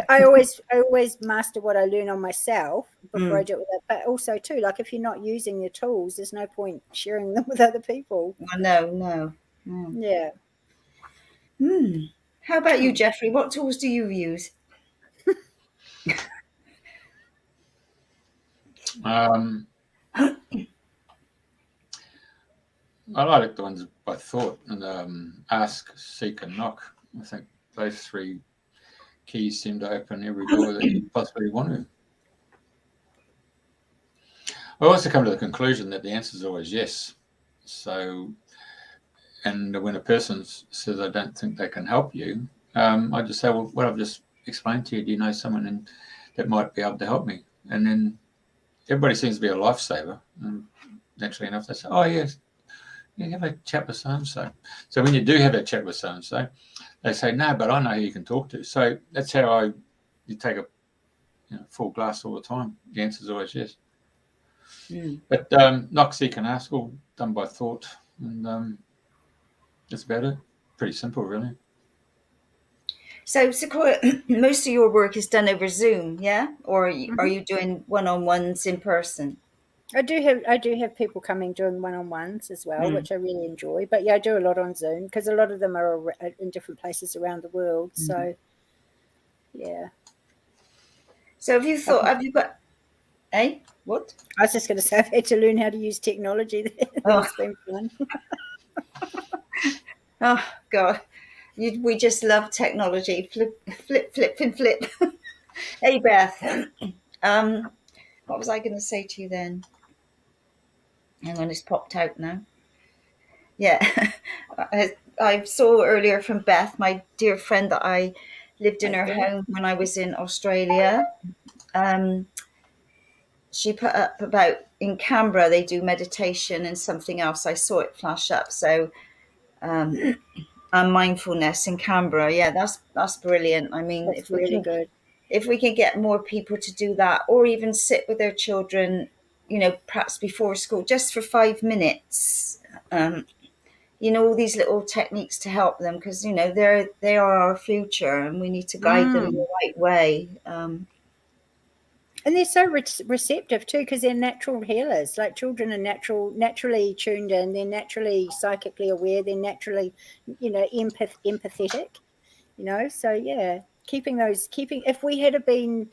I always master what I learn on myself before I do it with it. But also too, like if you're not using your tools, there's no point sharing them with other people. No. Yeah. How about you, Jeffrey? What tools do you use? I like the ones by thought, and ask, seek, and knock. I think those 3 keys seem to open every door that you possibly want to. I also come to the conclusion that the answer is always yes. So, and when a person says, I don't think they can help you, I just say, well, what I've just explained to you, do you know someone that might be able to help me? And then everybody seems to be a lifesaver. And naturally enough, they say, oh, yes, you have a chat with so-and-so. So when you do have a chat with so-and-so, they say, no, but I know who you can talk to. So that's how you take a full glass all the time. The answer is always yes. But knock, seek, and ask, all done by thought. And that's about it. Pretty simple, really. So Sequoia, most of your work is done over Zoom, yeah? Or are you doing one-on-ones in person? I do have people coming doing one-on-ones as well, which I really enjoy. But yeah, I do a lot on Zoom because a lot of them are in different places around the world. So yeah. So have you got, what? I was just going to say I've had to learn how to use technology. It's been fun. Oh God, we just love technology. Flip. Hey Beth, what was I going to say to you then? Hang on, it's popped out now. Yeah, I saw earlier from Beth, my dear friend that I lived in her home when I was in Australia. She put up about in Canberra they do meditation and something else. I saw it flash up. So and mindfulness in Canberra. Yeah, that's brilliant. I mean, That's really good. If we can get more people to do that, or even sit with their children, perhaps before school, just for 5 minutes, all these little techniques to help them, because they are our future, and we need to guide them in the right way. And they're so receptive too, because they're natural healers. Like children are naturally tuned in. They're naturally psychically aware. They're naturally, empathetic. So yeah, if we had been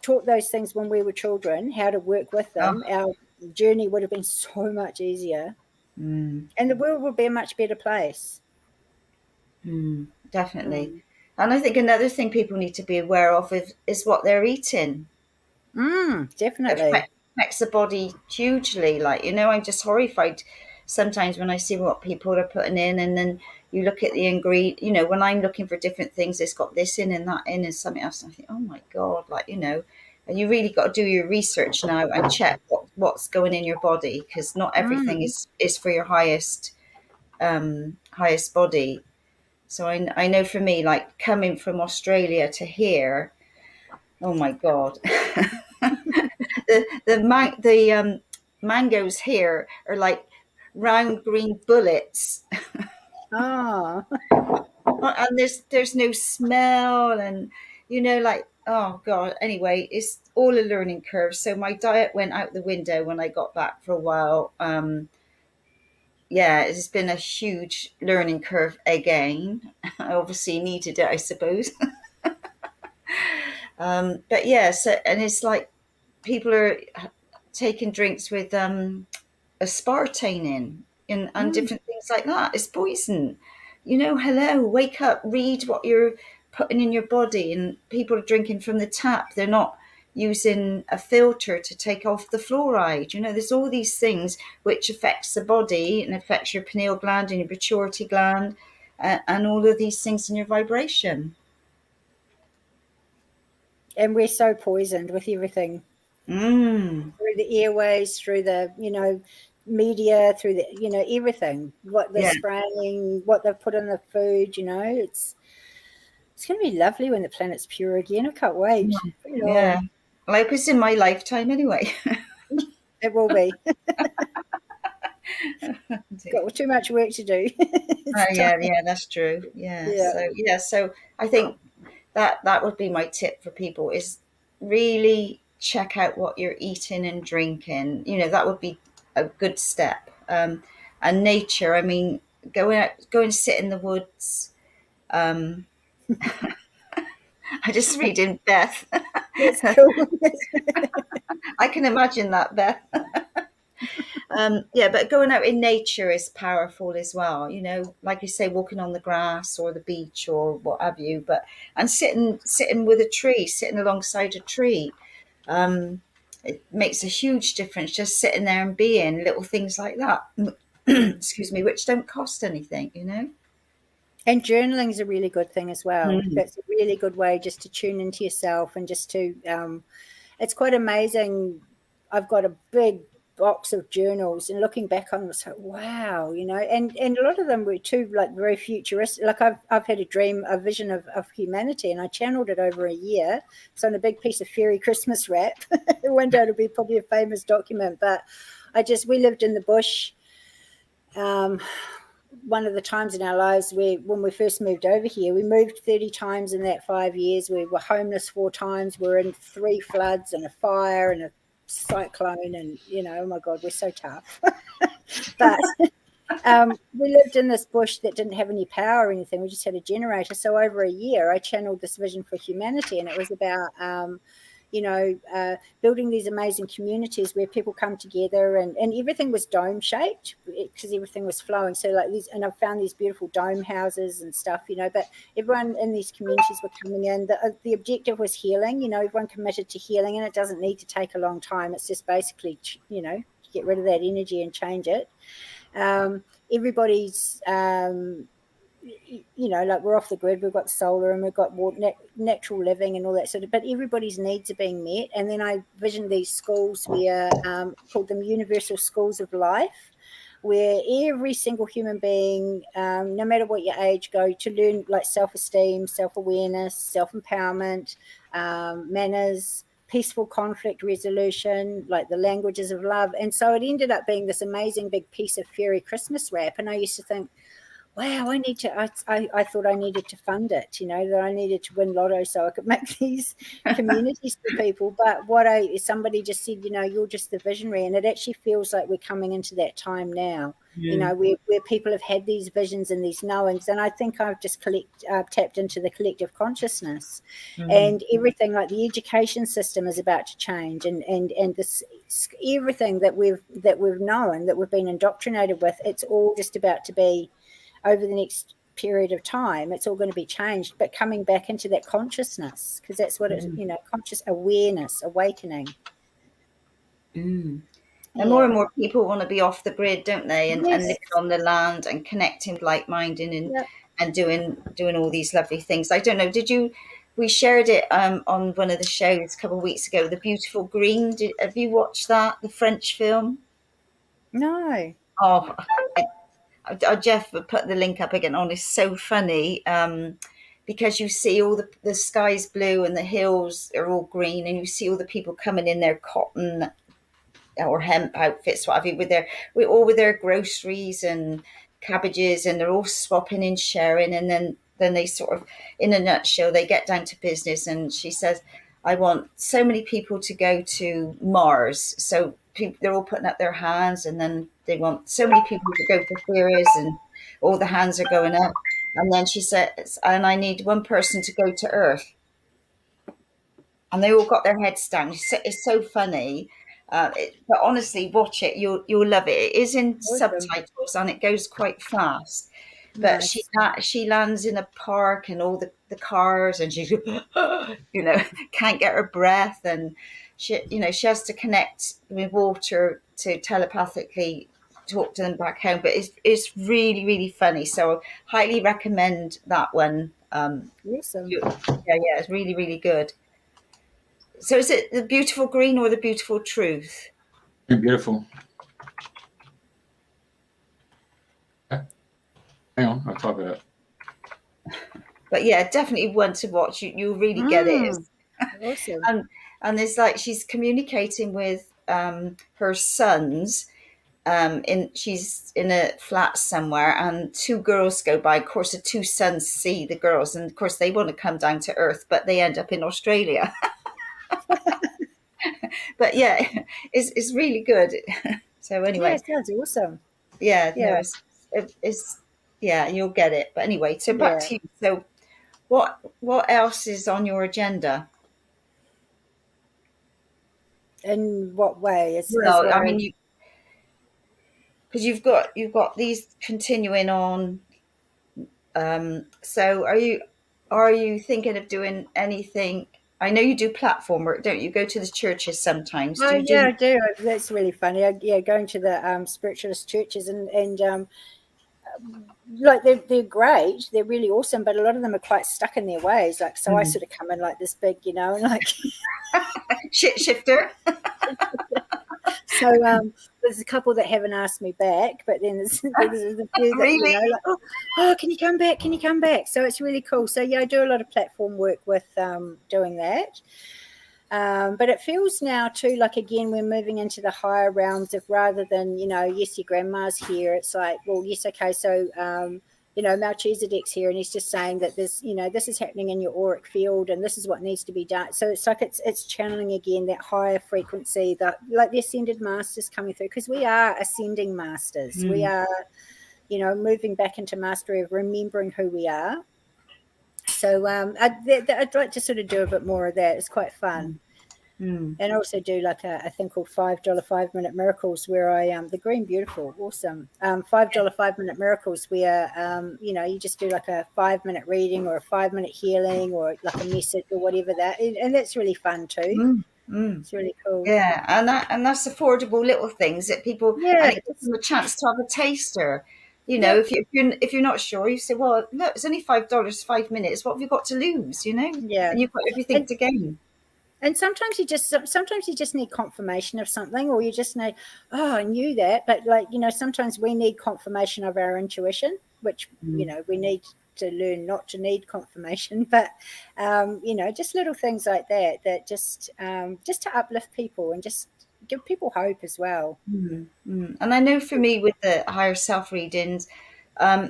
taught those things when we were children, how to work with them, our journey would have been so much easier, and the world would be a much better place. Definitely. And I think another thing people need to be aware of is what they're eating. Definitely. It affects the body hugely. I'm just horrified sometimes when I see what people are putting in, and then you look at the ingredient, when I'm looking for different things, it's got this in and that in and something else. And I think, oh my God, and you really got to do your research now and check what's going in your body, because not everything is for your highest body. So I know for me, like coming from Australia to here, oh my God, the mangoes here are like round green bullets. Oh, And there's no smell, and oh God. Anyway, it's all a learning curve. So my diet went out the window when I got back for a while. Yeah, it's been a huge learning curve again. I obviously needed it, I suppose. But yeah, and it's like people are taking drinks with aspartame and different things like that. It's poison. Hello, wake up, read what you're putting in your body. And people are drinking from the tap. They're not using a filter to take off the fluoride. There's all these things which affects the body and affects your pineal gland and your pituitary gland, and all of these things in your vibration. and we're so poisoned with everything through the airways, through the media, through the everything. What they're spraying, what they've put in the food. It's going to be lovely when the planet's pure again. I can't wait. Yeah, well, I hope it's in my lifetime anyway. It will be. Got too much work to do. Yeah, that's true. So I think that would be my tip for people, is really check out what you're eating and drinking. That would be a good step. And nature, I mean, go and sit in the woods. I just read in Beth. That's cool. I can imagine that, Beth. But going out in nature is powerful as well. Like you say, walking on the grass or the beach or what have you. And sitting with a tree, sitting alongside a tree, it makes a huge difference. Just sitting there and being, little things like that. Excuse me, which don't cost anything. And journaling is a really good thing as well. That's a really good way just to tune into yourself and just to. It's quite amazing. I've got a big box of journals, and looking back on them, it's like, wow, and a lot of them were too very futuristic. Like I've had a vision of humanity, and I channeled it over a year. It's on a big piece of fairy Christmas wrap. One day it'll be probably a famous document, but we lived in the bush. One of the times in our lives when we first moved over here, we moved 30 times in that 5 years. We were homeless 4 times. We were in 3 floods and a fire and a cyclone, and oh my God, we're so tough. But we lived in this bush that didn't have any power or anything. We just had a generator. So over a year I channeled this vision for humanity, and it was about building these amazing communities where people come together, and everything was dome shaped because everything was flowing. So and I found these beautiful dome houses and stuff, but everyone in these communities were coming in. The objective was healing, everyone committed to healing, and it doesn't need to take a long time. It's just basically, get rid of that energy and change it. Everybody's, we're off the grid, we've got solar and we've got natural living and all that sort of, but everybody's needs are being met. And then I visioned these schools where called them universal schools of life, where every single human being, no matter what your age, go to learn self-esteem, self-awareness, self-empowerment, manners, peaceful conflict resolution, like the languages of love. And so it ended up being this amazing big piece of fairy Christmas wrap. And I used to think, wow, I thought I needed to fund it, that I needed to win lotto so I could make these communities for people. But somebody just said, you're just the visionary. And it actually feels like we're coming into that time now, where people have had these visions and these knowings. And I think I've just tapped into the collective consciousness, and everything, like the education system is about to change, and this everything that we've known, that we've been indoctrinated with, it's all just about to be, over the next period of time, it's all going to be changed, but coming back into that consciousness, because that's what it's, conscious awareness, awakening. And more people want to be off the grid, don't they? And living on the land and connecting like-minded and doing all these lovely things. I don't know, we shared it on one of the shows a couple of weeks ago, The Beautiful Green. Have you watched that, the French film? No. Oh, Jeff would put the link up again on. It's so funny because you see all the sky's blue and the hills are all green, and you see all the people coming in their cotton or hemp outfits, whatever, with their groceries and cabbages, and they're all swapping and sharing. And then they sort of, in a nutshell, they get down to business. And she says, I want so many people to go to Mars. So they're all putting up their hands, and then they want so many people to go for Ceres, and all the hands are going up. And then she says, and I need one person to go to Earth. And they all got their heads down. It's so funny. But honestly, watch it. You'll love it. It is in subtitles, and it goes quite fast. But she lands in a park, and all the cars, and she can't get her breath, and she has to connect with water to telepathically talk to them back home. But it's really, really funny. So I highly recommend that one. Awesome. It's really, really good. So is it The Beautiful Green or The Beautiful Truth? Beautiful. Hang on, I'll type it up. But yeah, definitely one to watch. You'll really get it. Awesome. And it's like she's communicating with her sons. She's in a flat somewhere, and two girls go by. Of course, the two sons see the girls, and of course they want to come down to Earth, but they end up in Australia. But yeah, it's really good. So anyway, it sounds awesome. It's you'll get it. But anyway, so back to you. So what else is on your agenda? In what way? I mean, because you've got these continuing on. So are you thinking of doing anything? I know you do platform work, don't you? Go to the churches sometimes. I do. That's really funny. Going to the spiritualist churches and like they're great. They're really awesome, but a lot of them are quite stuck in their ways. Like, so I sort of come in like this big, and like shit shifter. So there's a couple that haven't asked me back, but then there's a few that, really? Like, oh, can you come back? Can you come back? So it's really cool. So I do a lot of platform work with doing that. But it feels now too like, again, we're moving into the higher realms of, rather than, yes, your grandma's here. It's like, well, yes, okay, so Melchizedek's here, and he's just saying that this, this is happening in your auric field, and this is what needs to be done. So it's like it's channeling again that higher frequency, that like the ascended masters coming through, because we are ascending masters. We are, moving back into mastery of remembering who we are. So I'd like to sort of do a bit more of that. It's quite fun. And also do like a thing called $5 5-minute miracles, where I the green beautiful, awesome, $5 5-minute miracles, where you just do like a 5-minute reading or a 5-minute healing or like a message or whatever that, and that's really fun too. It's really cool. Yeah, and that's affordable little things that people, and it gives them a chance to have a taster. If you're not sure, you say, well, look, it's only $5, 5 minutes. What have you got to lose? And you've got everything to gain. And sometimes you just need confirmation of something, or you just need, oh, I knew that. But like, sometimes we need confirmation of our intuition, which, we need to learn not to need confirmation, but just little things like that just to uplift people and just give people hope as well. And I know for me with the higher self readings,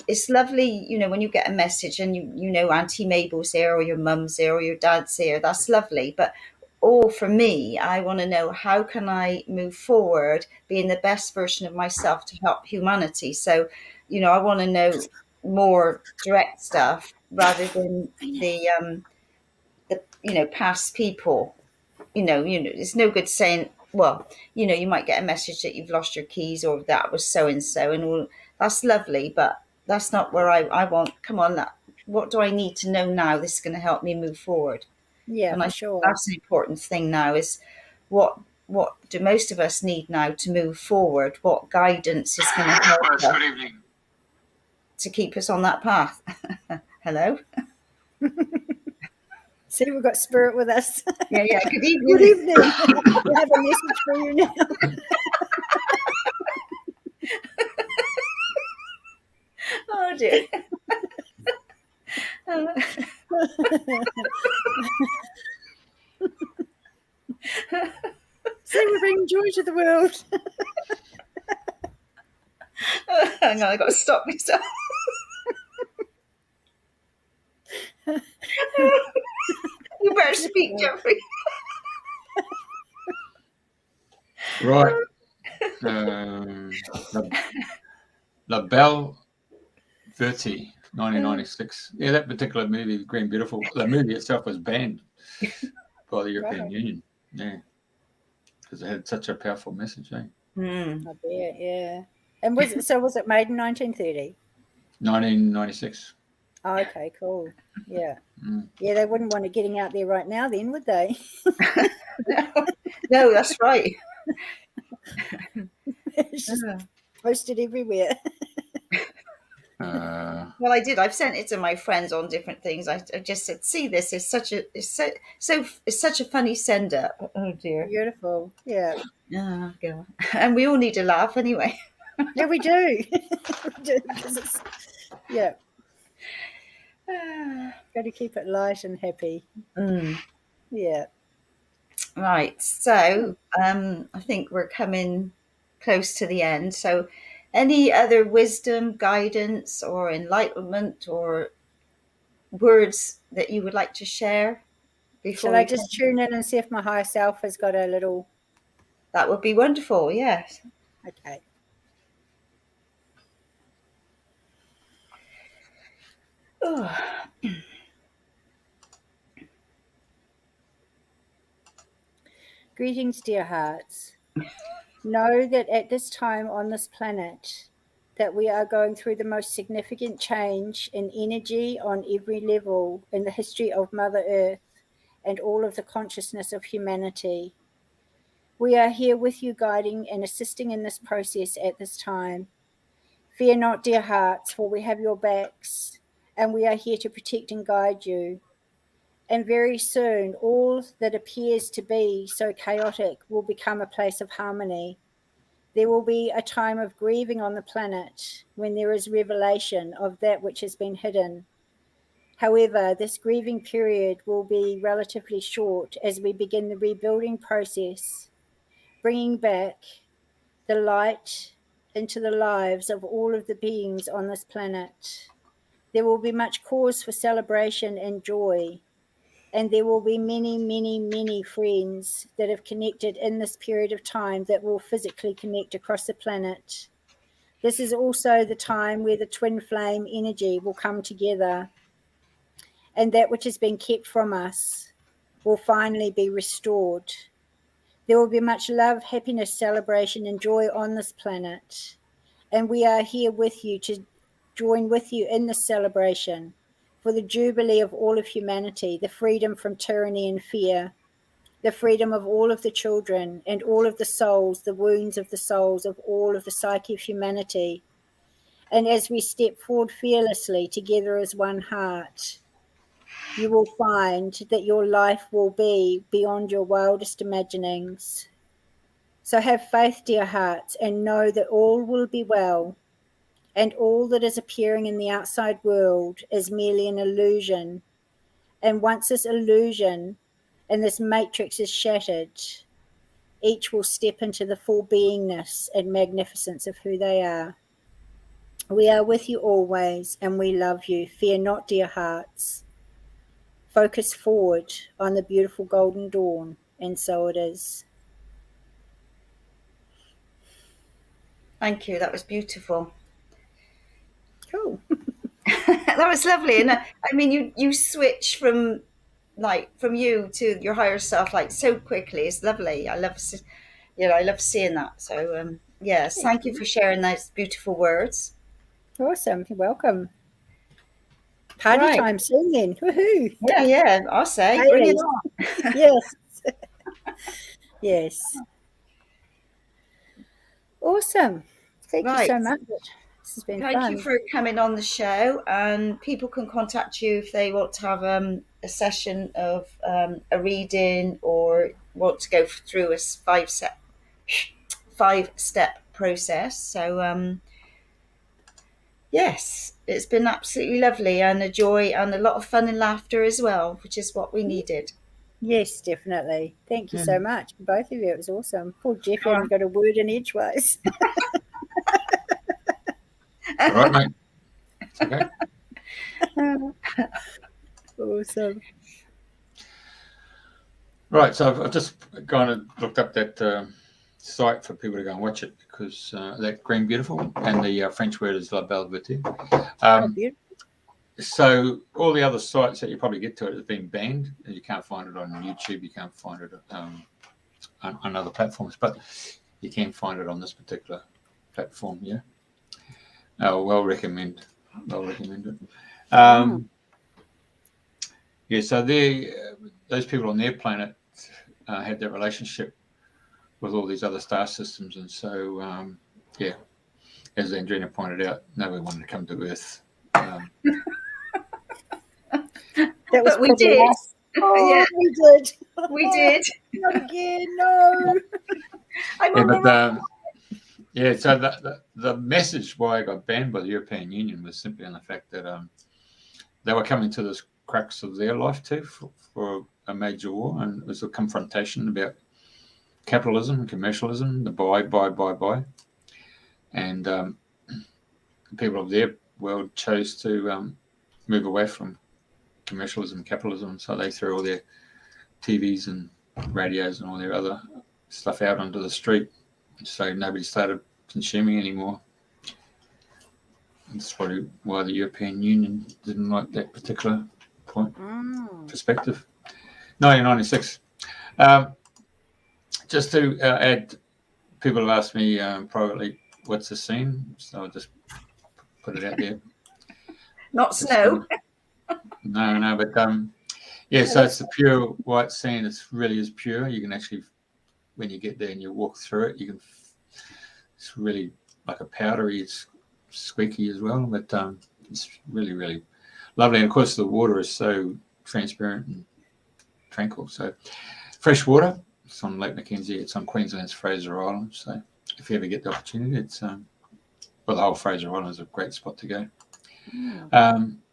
it's lovely, when you get a message and Auntie Mabel's there or your mum's there or your dad's there, that's lovely. But for me, I want to know, how can I move forward being the best version of myself to help humanity? So, I want to know more direct stuff rather than the past people. It's no good saying, well, you might get a message that you've lost your keys or that was so and so, and all that's lovely, but that's not where I want. Come on, what do I need to know now? This is going to help me move forward. Yeah, And for I sure. that's an important thing now, is what do most of us need now to move forward? What guidance is going to help us Good evening. to keep us on that path? Hello. See, we've got Spirit with us. Yeah. Good evening. Good evening. We have a message for you now. Oh dear. See, we're bringing joy to the world. Hang on, I got to stop myself. You better speak, Jeffrey. Right. La Belle Verte, 1996. Yeah, that particular movie, Green Beautiful, the movie itself was banned by the European Union. Yeah, because it had such a powerful message. I bet, yeah. And was it made in 1930? 1996. Oh, okay, cool. Yeah. Yeah, they wouldn't want it getting out there right now then, would they? No, that's right. It's just posted everywhere. Well, I did. I've sent it to my friends on different things. I just said, "See, this is such a funny send up." Oh dear. Beautiful. Yeah. Oh god. And we all need a laugh anyway. Yeah, we do. We do, 'cause it's, yeah. Got to keep it light and happy. Yeah. Right. So, I think we're coming close to the end. So, any other wisdom, guidance, or enlightenment, or words that you would like to share before Shall I just tune in and see if my higher self has got a little? That would be wonderful. Yes. Okay. Oh. Greetings, dear hearts. Know that at this time on this planet, that we are going through the most significant change in energy on every level in the history of Mother Earth and all of the consciousness of humanity. We are here with you, guiding and assisting in this process at this time. Fear not, dear hearts, for we have your backs, and we are here to protect and guide you. And very soon, all that appears to be so chaotic will become a place of harmony. There will be a time of grieving on the planet when there is revelation of that which has been hidden. However, this grieving period will be relatively short as we begin the rebuilding process, bringing back the light into the lives of all of the beings on this planet. There will be much cause for celebration and joy, and there will be many, many, many friends that have connected in this period of time that will physically connect across the planet. This is also the time where the twin flame energy will come together, and that which has been kept from us will finally be restored. There will be much love, happiness, celebration, and joy on this planet. And we are here with you to join with you in this celebration for the jubilee of all of humanity, the freedom from tyranny and fear, the freedom of all of the children and all of the souls, the wounds of the souls of all of the psyche of humanity. And as we step forward fearlessly together as one heart, you will find that your life will be beyond your wildest imaginings. So have faith, dear hearts, and know that all will be well. and all that is appearing in the outside world is merely an illusion. And once this illusion and this matrix is shattered, each will step into the full beingness and magnificence of who they are. We are with you always, and we love you. Fear not, dear hearts. Focus forward on the beautiful golden dawn, and so it is. Thank you. That was beautiful. Cool. That was lovely. And I mean, you switch from you to your higher self like so quickly. It's lovely. I love seeing that. So yes, thank you for sharing those beautiful words. Awesome. You're welcome. Party Right. time soon then. Woohoo. Yeah, I'll say. Bring it on. Yes. Yes. Awesome. Thank you so much. This has been fun. Thank you for coming on the show. And people can contact you if they want to have a session of a reading or want to go through a five-step process. So yes, it's been absolutely lovely and a joy and a lot of fun and laughter as well, which is what we needed. Yes, definitely. Thank you so much, both of you. It was awesome. Poor Jeff hadn't got a word in edgewise. All right, mate. It's okay. Awesome. Right, so I've just kind of looked up that site for people to go and watch it because that Green Beautiful and the French word is la belle beauté. Beautiful. So all the other sites that you probably get to it have been banned. You can't find it on YouTube. You can't find it on other platforms, but you can find it on this particular platform. Yeah. Well recommend it. Yeah. So those people on their planet had that relationship with all these other star systems, and so yeah, as Andrena pointed out, nobody wanted to come to Earth. That was but we did. Oh, yeah, we did. We did. Not again, no. I'm Yeah, on the but yeah, so the message why I got banned by the European Union was simply on the fact that they were coming to this crux of their life too for a major war, and it was a confrontation about capitalism and commercialism, the buy, and the people of their world chose to move away from commercialism and capitalism, so they threw all their TVs and radios and all their other stuff out onto the street, so nobody started consuming anymore. That's probably why the European Union didn't like that particular perspective. 1996. Just to add, people have asked me privately, what's the scene? So I'll just put it out there. Not snow. No, but yeah, so it's the pure white sand. It really is pure. You can actually, when you get there and you walk through it, it's really like a powdery, it's squeaky as well, but it's really, really lovely. And of course, the water is so transparent and tranquil. So fresh water. It's on Lake Mackenzie. It's on Queensland's Fraser Island. So if you ever get the opportunity, it's well, the whole Fraser Island is a great spot to go.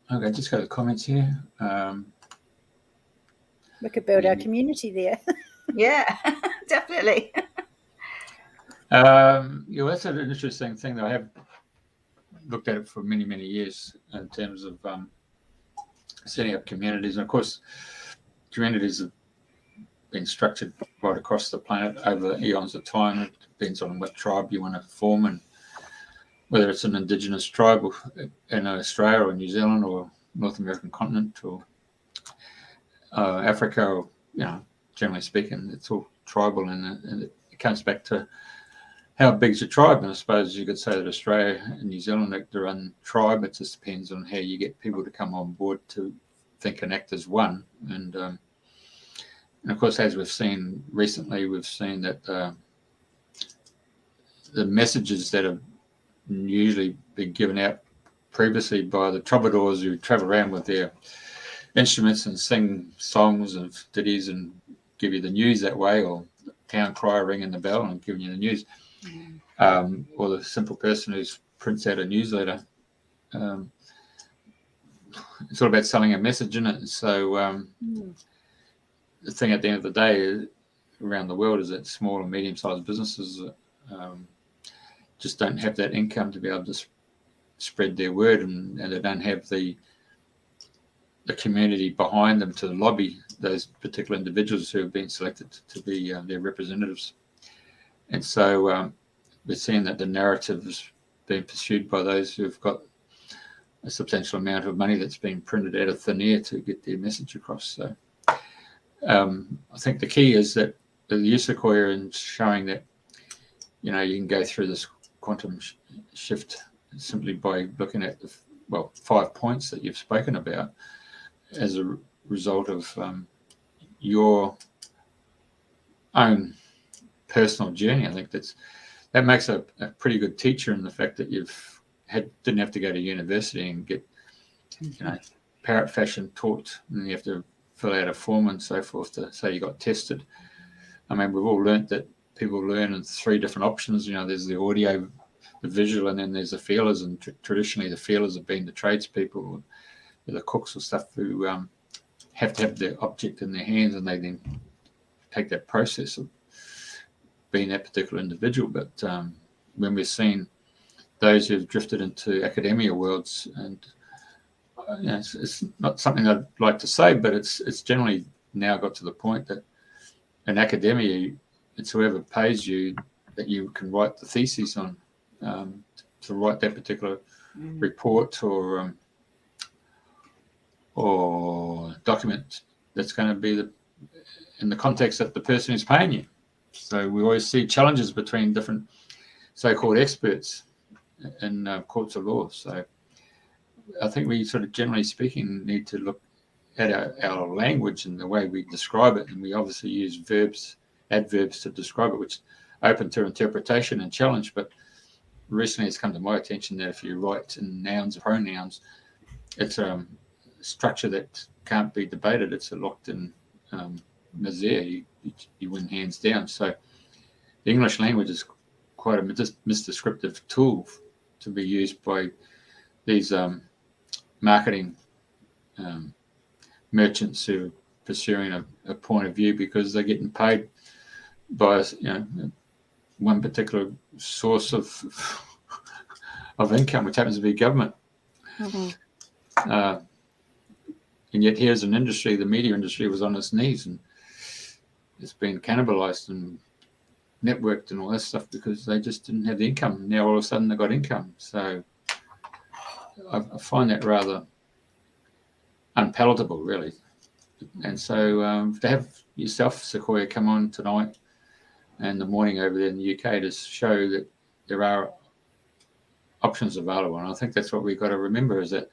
Okay, just go to the comments here. We could build our community there. Yeah, definitely. Yeah, that's an interesting thing that I have looked at it for many, many years in terms of setting up communities. And of course, communities have been structured right across the planet over eons of time. It depends on what tribe you want to form and whether it's an indigenous tribe in Australia or New Zealand or North American continent or Africa, or generally speaking, it's all tribal, and it comes back to how big's your tribe. And I suppose you could say that Australia and New Zealand are their own tribe. It just depends on how you get people to come on board to think and act as one. And of course, as we've seen recently, we've seen that the messages that have usually been given out previously by the troubadours who travel around with their instruments and sing songs of ditties and give you the news that way, or town crier ringing the bell and giving you the news, or the simple person who's prints out a newsletter. It's all about selling a message, isn't it? So the thing at the end of the day around the world is that small and medium-sized businesses just don't have that income to be able to spread their word, and they don't have the community behind them to lobby those particular individuals who have been selected to be their representatives. And so we're seeing that the narrative is being pursued by those who've got a substantial amount of money that's been printed out of thin air to get their message across. So I think the key is that the use of Sequoia in showing that, you can go through this quantum shift simply by looking at the 5 points that you've spoken about as a result of your own personal journey. I think that makes a pretty good teacher in the fact that didn't have to go to university and get parrot fashion taught, and you have to fill out a form and so forth to say you got tested. I mean, we've all learnt that people learn in 3 different options. There's the audio, the visual, and then there's the feelers. And traditionally, the feelers have been the tradespeople, or the cooks or stuff who have to have the object in their hands, and they then take that process of being that particular individual. But when we're seeing those who've drifted into academia worlds, and it's not something I'd like to say, but it's generally now got to the point that in academia, it's whoever pays you that you can write the thesis on, to write that particular report or document that's going to be in the context that the person is paying you. So we always see challenges between different so-called experts in courts of law. So I think we sort of, generally speaking, need to look at our language and the way we describe it. And we obviously use adverbs to describe it, which is open to interpretation and challenge. But recently it's come to my attention that if you write in nouns and pronouns, it's a structure that can't be debated. It's a locked-in misere. You win hands down. So the English language is quite a misdescriptive tool to be used by these marketing merchants who are pursuing a point of view because they're getting paid by one particular source of income, which happens to be government. And yet here's an industry, the media industry was on its knees, and it's been cannibalized and networked and all that stuff because they just didn't have the income. Now all of a sudden they've got income. So I find that rather unpalatable, really. And so to have yourself, Sequoia, come on tonight and the morning over there in the UK to show that there are options available. And I think that's what we've got to remember, is that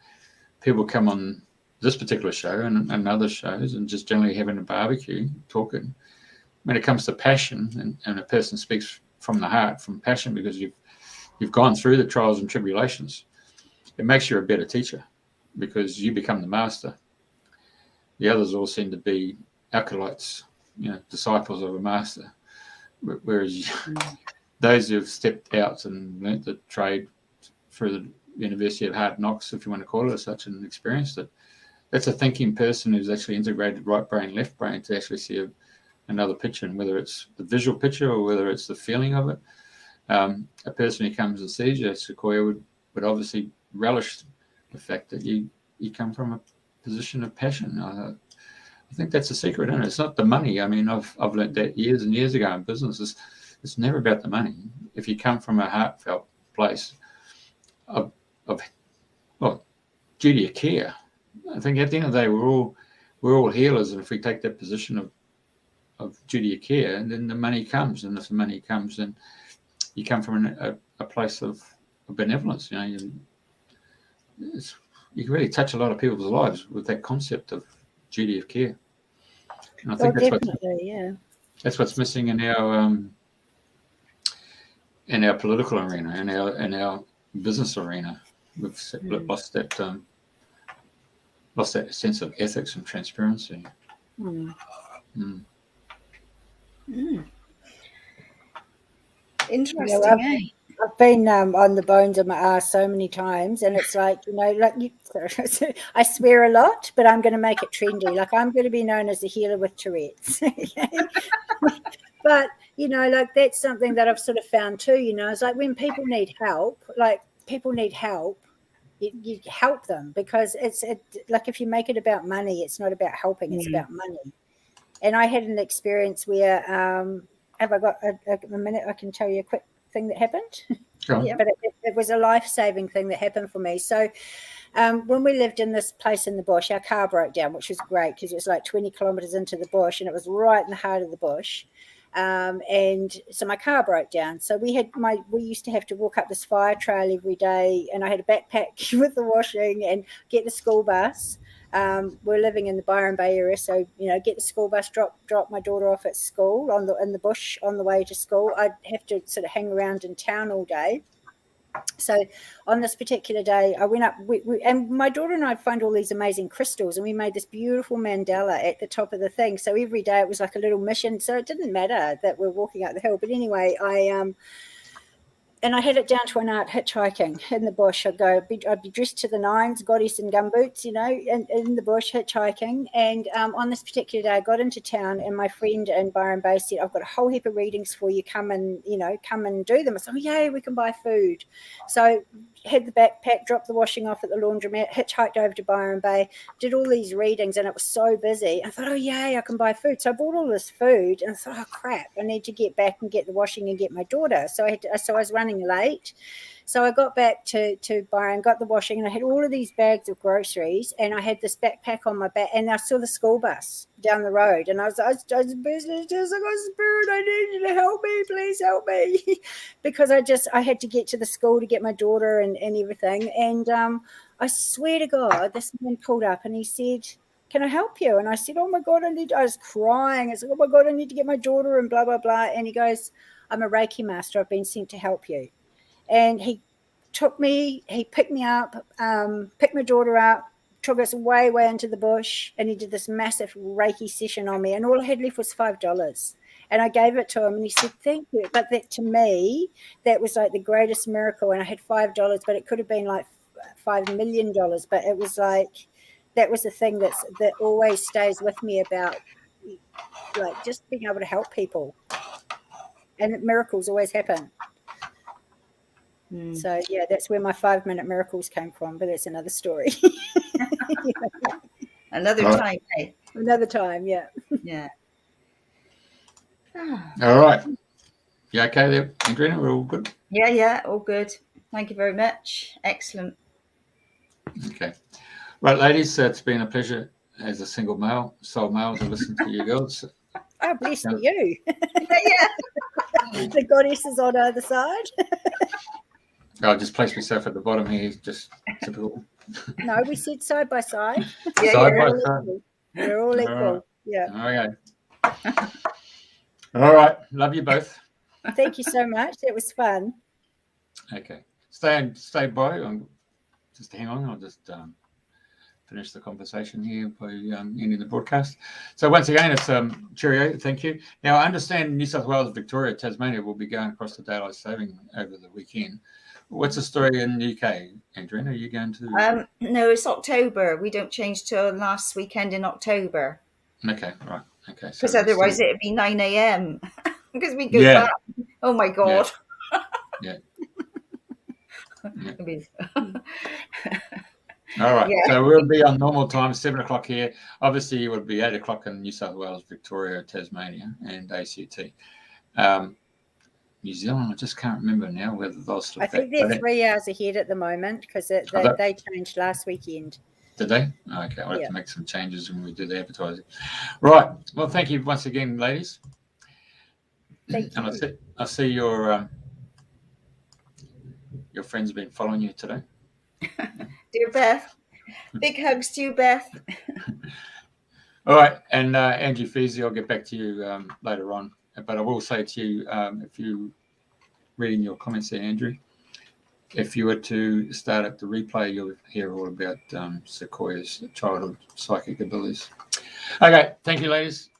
people come on this particular show and other shows and just generally having a barbecue, talking. When it comes to passion, and a person speaks from the heart, from passion, because you've gone through the trials and tribulations, it makes you a better teacher because you become the master. The others all seem to be acolytes, disciples of a master. Whereas those who've stepped out and learnt the trade through the University of Hard Knocks, if you want to call it as such, and experienced it, that's a thinking person who's actually integrated right brain, left brain to actually see another picture, and whether it's the visual picture or whether it's the feeling of it. A person who comes and sees you, Sequoia, would obviously relish the fact that you come from a position of passion. I think that's the secret, isn't it? It's not the money. I mean, I've learned that years and years ago in business. It's never about the money. If you come from a heartfelt place of duty of care, I think at the end of the day we're all healers, and if we take that position of duty of care, and then the money comes, and if the money comes, then you come from a place of benevolence. You can really touch a lot of people's lives with that concept of duty of care. And I think that's what's missing in our political arena, in our business arena. We've lost that sense of ethics and transparency. Interesting, I've been on the bones of my ass so many times, and it's like, I swear a lot, but I'm going to make it trendy. Like, I'm going to be known as the healer with Tourette's. But, that's something that I've sort of found too, it's like when people need help, you help them, because like if you make it about money, it's not about helping, it's about money. And I had an experience where, have I got a minute? I can tell you a quick thing that happened. Sure. But it was a life-saving thing that happened for me. So when we lived in this place in the bush, our car broke down, which was great because it was like 20 kilometres into the bush, and it was right in the heart of the bush. And so my car broke down. So we used to have to walk up this fire trail every day, and I had a backpack with the washing and get the school bus. We're living in the Byron Bay area, so get the school bus, drop my daughter off at school in the bush on the way to school. I'd have to sort of hang around in town all day. So on this particular day, I went up, and my daughter and I found all these amazing crystals, and we made this beautiful mandala at the top of the thing. So every day it was like a little mission. So it didn't matter that we're walking up the hill. But anyway, I had it down to an art, hitchhiking in the bush. I'd be dressed to the nines, goddess and gumboots, in the bush hitchhiking. And on this particular day, I got into town, and my friend in Byron Bay said, "I've got a whole heap of readings for you. Come and do them." I said, "Oh, yay, we can buy food." So had the backpack, dropped the washing off at the laundromat, hitchhiked over to Byron Bay, did all these readings, and it was so busy. I thought, "Oh, yay, I can buy food." So I bought all this food, and I thought, "Oh, crap, I need to get back and get the washing and get my daughter." So I was running late. So I got back to Byron, got the washing, and I had all of these bags of groceries, and I had this backpack on my back, and I saw the school bus down the road, and I was business, I got spirit, I need you to help me, please help me, because I had to get to the school to get my daughter and everything. And I swear to God, this man pulled up and he said, "Can I help you?" And I said, "Oh my God, I was crying. I said, "Oh my God, I need to get my daughter," and blah, blah, blah. And he goes, "I'm a Reiki master. I've been sent to help you." And he picked me up, picked my daughter up, took us way, way into the bush, and he did this massive Reiki session on me, and all I had left was $5. And I gave it to him, and he said, "Thank you." But that, to me, that was like the greatest miracle. And I had $5, but it could have been like $5 million. But it was like, that was the thing that always stays with me about, like, just being able to help people. And miracles always happen. So yeah, that's where my 5-minute miracles came from, but that's another story. Another time, eh? Another time, yeah. Yeah. All right. You okay there, Andrena? We're all good? Yeah, all good. Thank you very much. Excellent. Okay. Right, ladies, it's been a pleasure as a single male, soul male, to listen to you girls. Oh, bless you. Yeah. The goddess is on either side. I'll just place myself at the bottom here, just typical. No, we said side by side. Yeah, Side by We're side. We're all equal. Yeah. Okay. All right. Love you both. Thank you so much. It was fun. Okay. Stay by. Just hang on. I'll just finish the conversation here by ending the broadcast. So once again, it's cheerio. Thank you. Now, I understand New South Wales, Victoria, Tasmania will be going across the daylight saving over the weekend. What's the story in the UK, Andrena? Are you going to? No, it's October. We don't change till last weekend in October. Okay, right. Okay. Because otherwise it'd be 9 a.m. because we go back. Oh my God. Yeah. Yeah. All right. Yeah. So we'll be on normal time, 7 o'clock here. Obviously, it would be 8 o'clock in New South Wales, Victoria, Tasmania, and ACT. New Zealand, I just can't remember now whether those. I think they're 3 hours ahead at the moment because they changed last weekend. Did they? Okay, I'll have to make some changes when we do the advertising. Right. Well, thank you once again, ladies. Thank you. And I see your friends have been following you today. Dear Beth. Big hugs to you, Beth. All right. And Angie Feasy, I'll get back to you later on. But I will say to you, if you reading your comments there, Andrew, if you were to start at the replay, you'll hear all about Sequoia's childhood psychic abilities. Okay. Thank you, ladies.